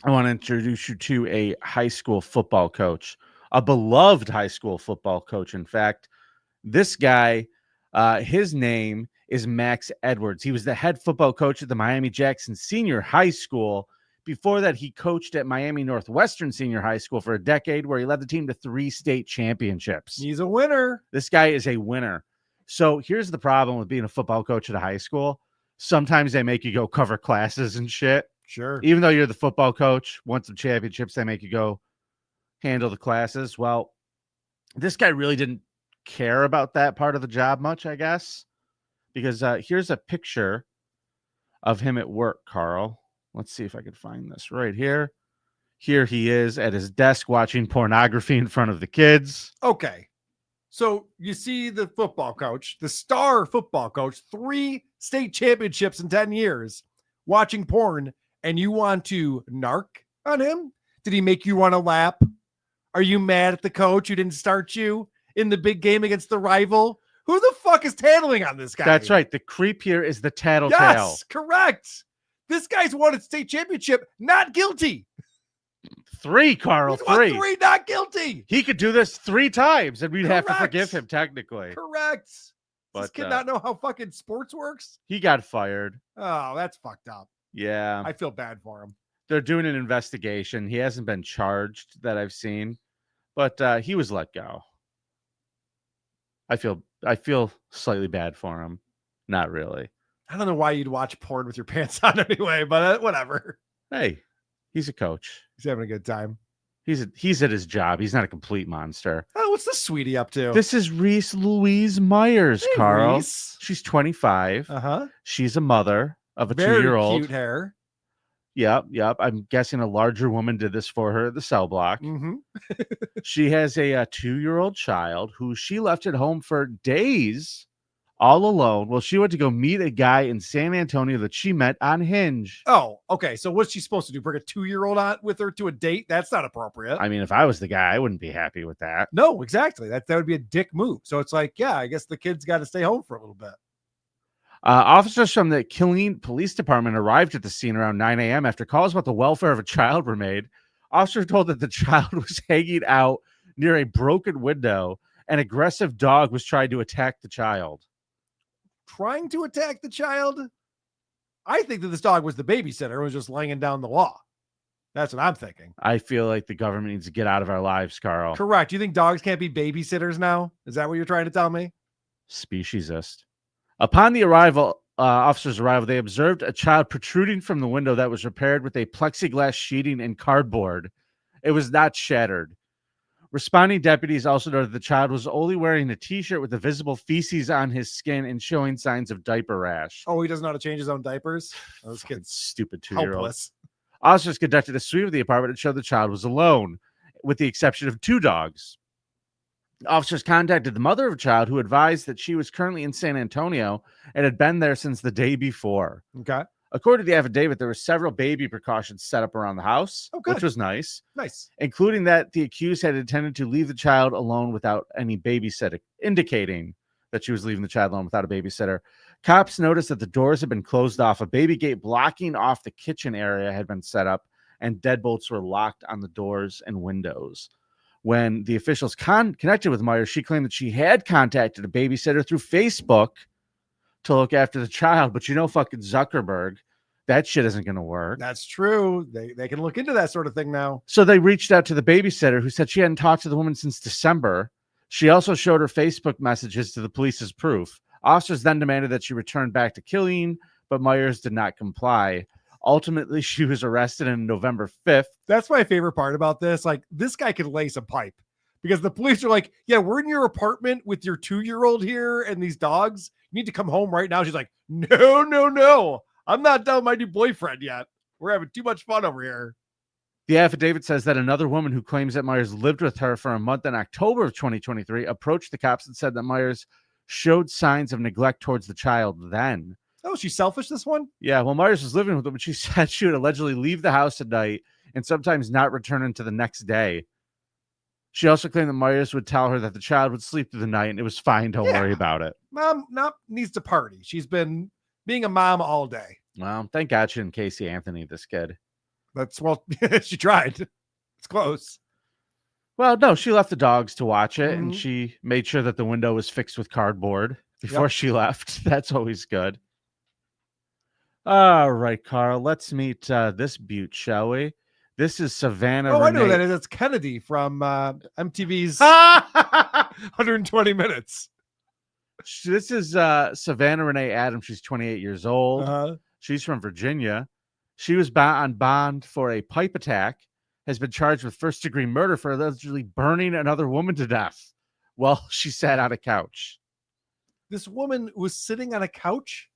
S1: I want to introduce you to a high school football coach, a beloved high school football coach. In fact, this guy, his name is Max Edwards. He was the head football coach at the Miami Jackson Senior High School. Before that, he coached at Miami Northwestern Senior High School for a decade, where he led the team to 3 state championships.
S2: He's a winner.
S1: This guy is a winner. So here's the problem with being a football coach at a high school. Sometimes they make you go cover classes and shit.
S2: Sure.
S1: Even though you're the football coach, won some championships, they make you go handle the classes. Well, this guy really didn't care about that part of the job much, I guess, because here's a picture of him at work, Carl. Let's see if I can find this right here. Here he is at his desk watching pornography in front of the kids.
S2: Okay. So you see the football coach, the star football coach, 3 state championships in 10 years, watching porn, and you want to narc on him? Did he make you run a lap? Are you mad at the coach who didn't start you in the big game against the rival? Who the fuck is tattling on this guy?
S1: That's right. The creep here is the tattletale.
S2: Yes, correct. This guy's won a state championship, not guilty.
S1: 3, Carl.
S2: He's won
S1: 3.
S2: 3, not guilty.
S1: He could do this 3 times, and we'd have to
S2: Correct.
S1: forgive him technically.
S2: Correct.
S1: But
S2: Does this kid not know how fucking sports works?
S1: he got fired.
S2: Oh, that's fucked up.
S1: Yeah.
S2: I feel bad for him.
S1: They're doing an investigation. He hasn't been charged that I've seen, but he was let go. I feel slightly bad for him. Not really.
S2: I don't know why you'd watch porn with your pants on anyway, but whatever.
S1: Hey, he's a coach.
S2: He's having a good time.
S1: He's at his job. He's not a complete monster.
S2: Oh, what's this sweetie up to?
S1: This is Reese Louise Myers,
S2: Hey,
S1: Carl.
S2: Reese.
S1: She's 25.
S2: Uh-huh.
S1: She's a mother of a
S2: Very
S1: 2-year-old.
S2: cute hair.
S1: Yep. I'm guessing a larger woman did this for her at the cell block.
S2: Mm-hmm.
S1: She has a 2-year-old child who she left at home for days all alone. Well, she went to go meet a guy in San Antonio that she met on Hinge.
S2: Oh, okay. So what's she supposed to do? Bring a 2-year-old on with her to a date? That's not appropriate.
S1: I mean, if I was the guy, I wouldn't be happy with that.
S2: No, exactly. That would be a dick move. So it's like, yeah, I guess the kid's got to stay home for a little bit.
S1: Officers from the Killeen Police Department arrived at the scene around 9 a.m. after calls about the welfare of a child were made. Officers told that the child was hanging out near a broken window. An aggressive dog was trying to attack the child.
S2: Trying to attack the child? I think that this dog was the babysitter and was just laying down the law. That's what I'm thinking.
S1: I feel like the government needs to get out of our lives, Carl.
S2: Correct. You think dogs can't be babysitters now? Is that what you're trying to tell me?
S1: Speciesist. Upon the officer's arrival, they observed a child protruding from the window that was repaired with a plexiglass sheeting and cardboard. It was not shattered. Responding deputies also noted the child was only wearing a t-shirt with the visible feces on his skin and showing signs of diaper rash.
S2: Oh, he doesn't know how to change his own diapers? Oh, this kid's
S1: stupid 2-year-old.
S2: helpless.
S1: Officers conducted a sweep of the apartment and showed the child was alone, with the exception of 2 dogs. Officers contacted the mother of the child, who advised that she was currently in San Antonio and had been there since the day before.
S2: Okay.
S1: According to the affidavit, there were several baby precautions set up around the house, which was nice.
S2: Nice.
S1: Including that the accused had intended to leave the child alone without any babysitter, indicating that she was leaving the child alone without a babysitter. Cops noticed that the doors had been closed off. A baby gate blocking off the kitchen area had been set up, and deadbolts were locked on the doors and windows. When the officials connected with Myers, she claimed that she had contacted a babysitter through Facebook to look after the child. But fucking Zuckerberg, that shit isn't going to work.
S2: That's true. They can look into that sort of thing now.
S1: So they reached out to the babysitter, who said she hadn't talked to the woman since December. She also showed her Facebook messages to the police as proof. Officers then demanded that she return back to Killeen, but Myers did not comply. Ultimately, she was arrested on November 5th.
S2: That's my favorite part about this. Like, this guy could lace a pipe, because the police are like, yeah, we're in your apartment with your 2-year-old here and these dogs. You need to come home right now. She's like, no. I'm not done with my new boyfriend yet. We're having too much fun over here.
S1: The affidavit says that another woman who claims that Myers lived with her for a month in October of 2023 approached the cops and said that Myers showed signs of neglect towards the child then.
S2: Oh, she's selfish, this one?
S1: Yeah, well, Myers was living with them, but she said she would allegedly leave the house at night and sometimes not return until the next day. She also claimed that Myers would tell her that the child would sleep through the night and it was fine. Don't worry about it.
S2: Mom needs to party. She's been being a mom all day.
S1: Well, thank God she didn't Casey Anthony this kid.
S2: She tried. It's close.
S1: Well, no, she left the dogs to watch it, and she made sure that the window was fixed with cardboard before she left. That's always good. All right, Carl, let's meet this beaut, shall we? This is Savannah.
S2: Oh,
S1: Renee.
S2: I know that is. It's Kennedy from MTV's 120 Minutes.
S1: This is Savannah Renee Adams. She's 28 years old. She's from Virginia. She was on bond for a pipe attack, has been charged with first-degree murder for allegedly burning another woman to death while she sat on a couch.
S2: This woman was sitting on a couch?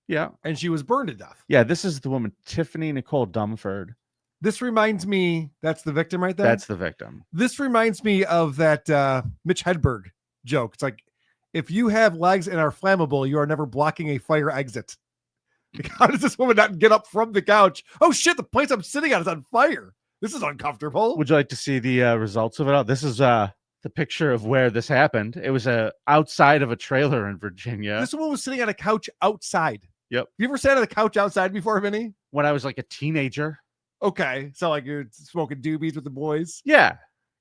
S1: Yeah.
S2: And she was burned to death.
S1: Yeah, this is the woman, Tiffany Nicole Dumford.
S2: This reminds me, that's the victim right there?
S1: That's the victim.
S2: This reminds me of that Mitch Hedberg joke. It's like, if you have legs and are flammable, you are never blocking a fire exit. Like, how does this woman not get up from the couch? Oh shit, the place I'm sitting on is on fire. This is uncomfortable.
S1: Would you like to see the results of it all? This is the picture of where this happened. It was outside of a trailer in Virginia.
S2: This woman was sitting on a couch outside.
S1: Yep.
S2: You ever sat on a couch outside before, Vinny?
S1: When I was like a teenager.
S2: Okay. So like you're smoking doobies with the boys?
S1: Yeah.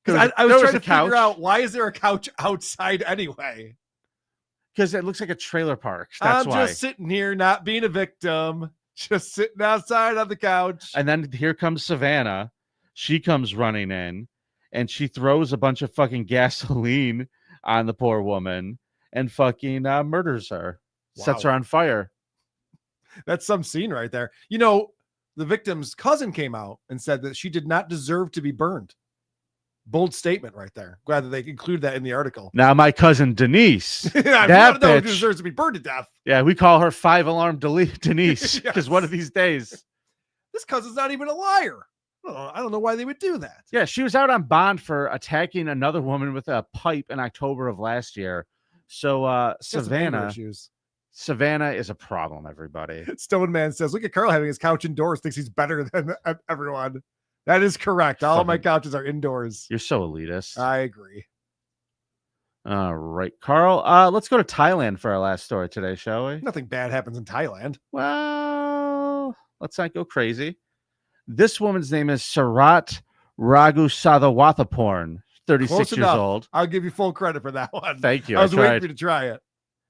S2: Because I was trying to figure out, why is there a couch outside anyway?
S1: Because it looks like a trailer park. That's why.
S2: I'm just sitting here, not being a victim, just sitting outside on the couch.
S1: And then here comes Savannah. She comes running in, and she throws a bunch of fucking gasoline on the poor woman and fucking murders her.
S2: Wow.
S1: Sets her on fire.
S2: That's some scene right there. You know, the victim's cousin came out and said that she did not deserve to be burned. Bold statement right there. Glad that they include that in the article.
S1: Now, my cousin Denise,
S2: that bitch deserves to be burned to death.
S1: Yeah, we call her 5-alarm Denise because one of these days.
S2: This cousin's not even a liar. I don't know why they would do that.
S1: Yeah, she was out on bond for attacking another woman with a pipe in October of last year. So Savannah is a problem, everybody.
S2: Stone Man says, look at Carl having his couch indoors, thinks he's better than everyone. That is correct. All of my couches are indoors.
S1: You're so elitist.
S2: I agree.
S1: All right, Carl. Let's go to Thailand for our last story today, shall we?
S2: Nothing bad happens in Thailand.
S1: Well, let's not go crazy. This woman's name is Sarat Raghusadawathaporn, 36 years old.
S2: I'll give you full credit for that one.
S1: Thank you.
S2: I was waiting for you to try it.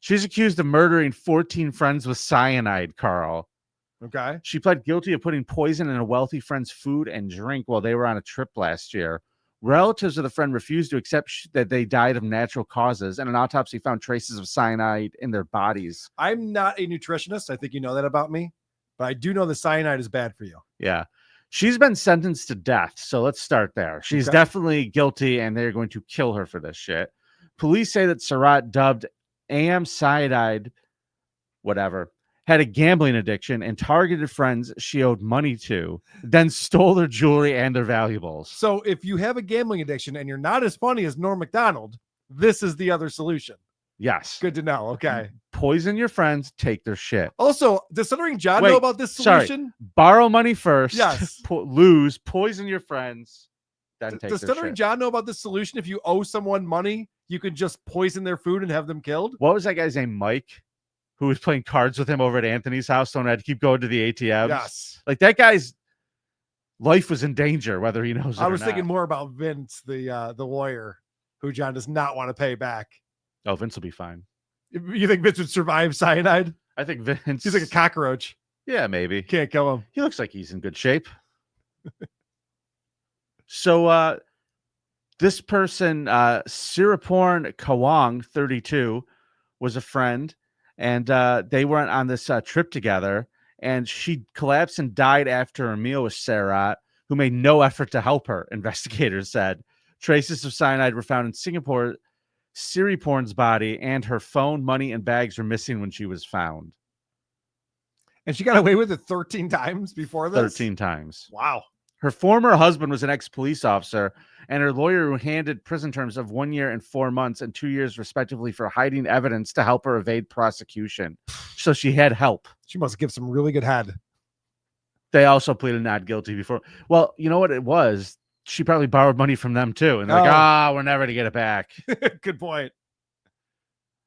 S1: She's accused of murdering 14 friends with cyanide, Carl.
S2: Okay.
S1: She pled guilty of putting poison in a wealthy friend's food and drink while they were on a trip last year. Relatives of the friend refused to accept that they died of natural causes, and an autopsy found traces of cyanide in their bodies.
S2: I'm not a nutritionist. I think you know that about me, but I do know the cyanide is bad for you.
S1: Yeah. She's been sentenced to death, so let's start there. She's definitely guilty, and they're going to kill her for this shit. Police say that Surratt, dubbed AM Cyanide, whatever, had a gambling addiction and targeted friends she owed money to, then stole their jewelry and their valuables.
S2: So if you have a gambling addiction and you're not as funny as Norm Macdonald, this is the other solution.
S1: Yes.
S2: Good to know. Okay.
S1: Poison your friends, take their shit.
S2: Also, does Stuttering John know about this solution?
S1: Sorry. Borrow money first.
S2: Yes.
S1: Lose, poison your friends, then take
S2: Does
S1: their
S2: Stuttering
S1: shit.
S2: John know about this solution? If you owe someone money, you can just poison their food and have them killed?
S1: What was that guy's name? Mike, who was playing cards with him over at Anthony's house, so I had to keep going to the ATMs.
S2: Yes.
S1: Like that guy's life was in danger, whether he knows it
S2: I
S1: or
S2: was
S1: not.
S2: thinking more about Vince, the lawyer, who John does not want to pay back.
S1: Oh, Vince will be fine.
S2: You think Vince would survive cyanide?
S1: I think Vince.
S2: He's like a cockroach.
S1: Yeah, maybe.
S2: Can't kill him.
S1: He looks like he's in good shape. So this person, Siriporn Kawang, 32, was a friend, and they went on this trip together, and she collapsed and died after a meal with Sarat, who made no effort to help her, investigators said. Traces of cyanide were found in Singapore. Siriporn's body and her phone, money, and bags were missing when she was found.
S2: And she got away with it 13 times before this?
S1: 13 times.
S2: Wow.
S1: Her former husband was an ex-police officer, and her lawyer who handed prison terms of 1 year and 4 months and 2 years, respectively, for hiding evidence to help her evade prosecution. So she had help.
S2: She must give some really good head.
S1: They also pleaded not guilty before. Well, you know what it was? She probably borrowed money from them too. And they're like, we're never to get it back.
S2: Good point.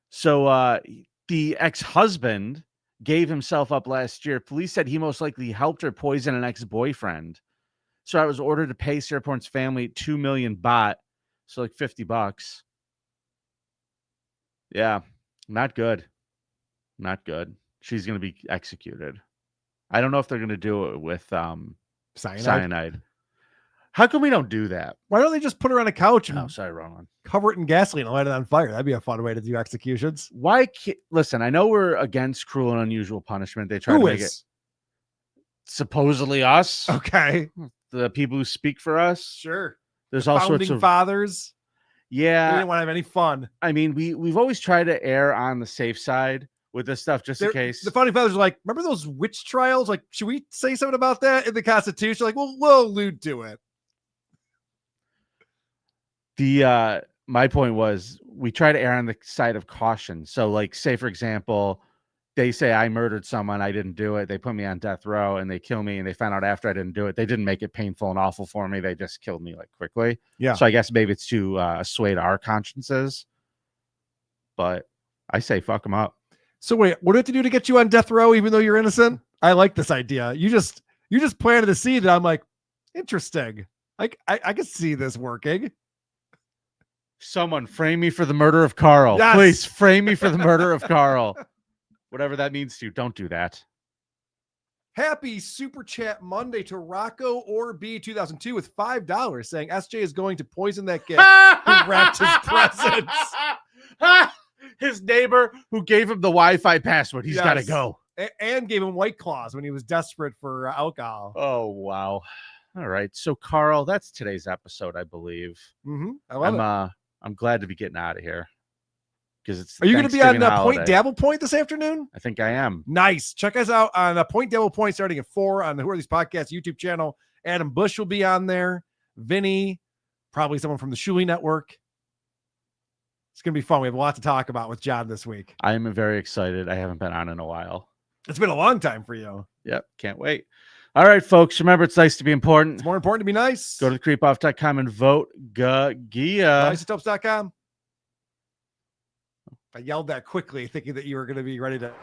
S1: So the ex-husband gave himself up last year. Police said he most likely helped her poison an ex-boyfriend. So I was ordered to pay Siriporn's family 2 million baht. So like $50. Yeah, not good. Not good. She's going to be executed. I don't know if they're going to do it with cyanide. How come we don't do that?
S2: Why don't they just put her on a couch and
S1: sorry, wrong one.
S2: Cover it in gasoline and light it on fire? That'd be a fun way to do executions.
S1: Why can't, listen, I know we're against cruel and unusual punishment. They try to make it supposedly us.
S2: Okay.
S1: The people who speak for us.
S2: Sure.
S1: There's
S2: the
S1: all sorts
S2: founding
S1: of
S2: fathers.
S1: Yeah.
S2: They didn't want to have any fun.
S1: I mean, we've always tried to err on the safe side with this stuff just in case.
S2: The founding fathers are like, remember those witch trials? Like, should we say something about that in the Constitution? Like, well, we'll allude to it.
S1: My point was we try to err on the side of caution. So like, say for example, they say I murdered someone, I didn't do it. They put me on death row and they kill me and they found out after I didn't do it. They didn't make it painful and awful for me. They just killed me like quickly.
S2: Yeah.
S1: So I guess maybe it's to assuage our consciences, but I say fuck them up.
S2: So wait, what do we have to do to get you on death row even though you're innocent? I like this idea. You just planted a seed that I'm like, interesting. Like I can see this working.
S1: Someone frame me for the murder of Karl.
S2: Yes.
S1: Please frame me for the murder of Karl. Whatever that means to you, don't do that.
S2: Happy Super Chat Monday to Rocco or B 2002 with $5 saying SJ is going to poison that kid who wrapped his presents.
S1: His neighbor who gave him the Wi-Fi password. He's got to go.
S2: And gave him White Claws when he was desperate for alcohol.
S1: Oh, wow. All right. So, Karl, that's today's episode, I believe.
S2: Mm-hmm. I love it.
S1: I'm glad to be getting out of here. Because it's
S2: Are you going to be on
S1: Thanksgiving
S2: Point
S1: holiday.
S2: Dabble Point this afternoon?
S1: I think I am.
S2: Nice. Check us out on Point Dabble Point starting at 4 on the Who Are These Podcasts YouTube channel. Adam Bush will be on there. Vinny, probably someone from the Shuli Network. It's going to be fun. We have a lot to talk about with John this week.
S1: I am very excited. I haven't been on in a while.
S2: It's been a long time for you.
S1: Yep. Can't wait. All right, folks. Remember, it's nice to be important.
S2: It's more important to be nice.
S1: Go to thecreepoff.com and vote Gia.
S2: Isotopes.com. I yelled that quickly, thinking that you were going to be ready to.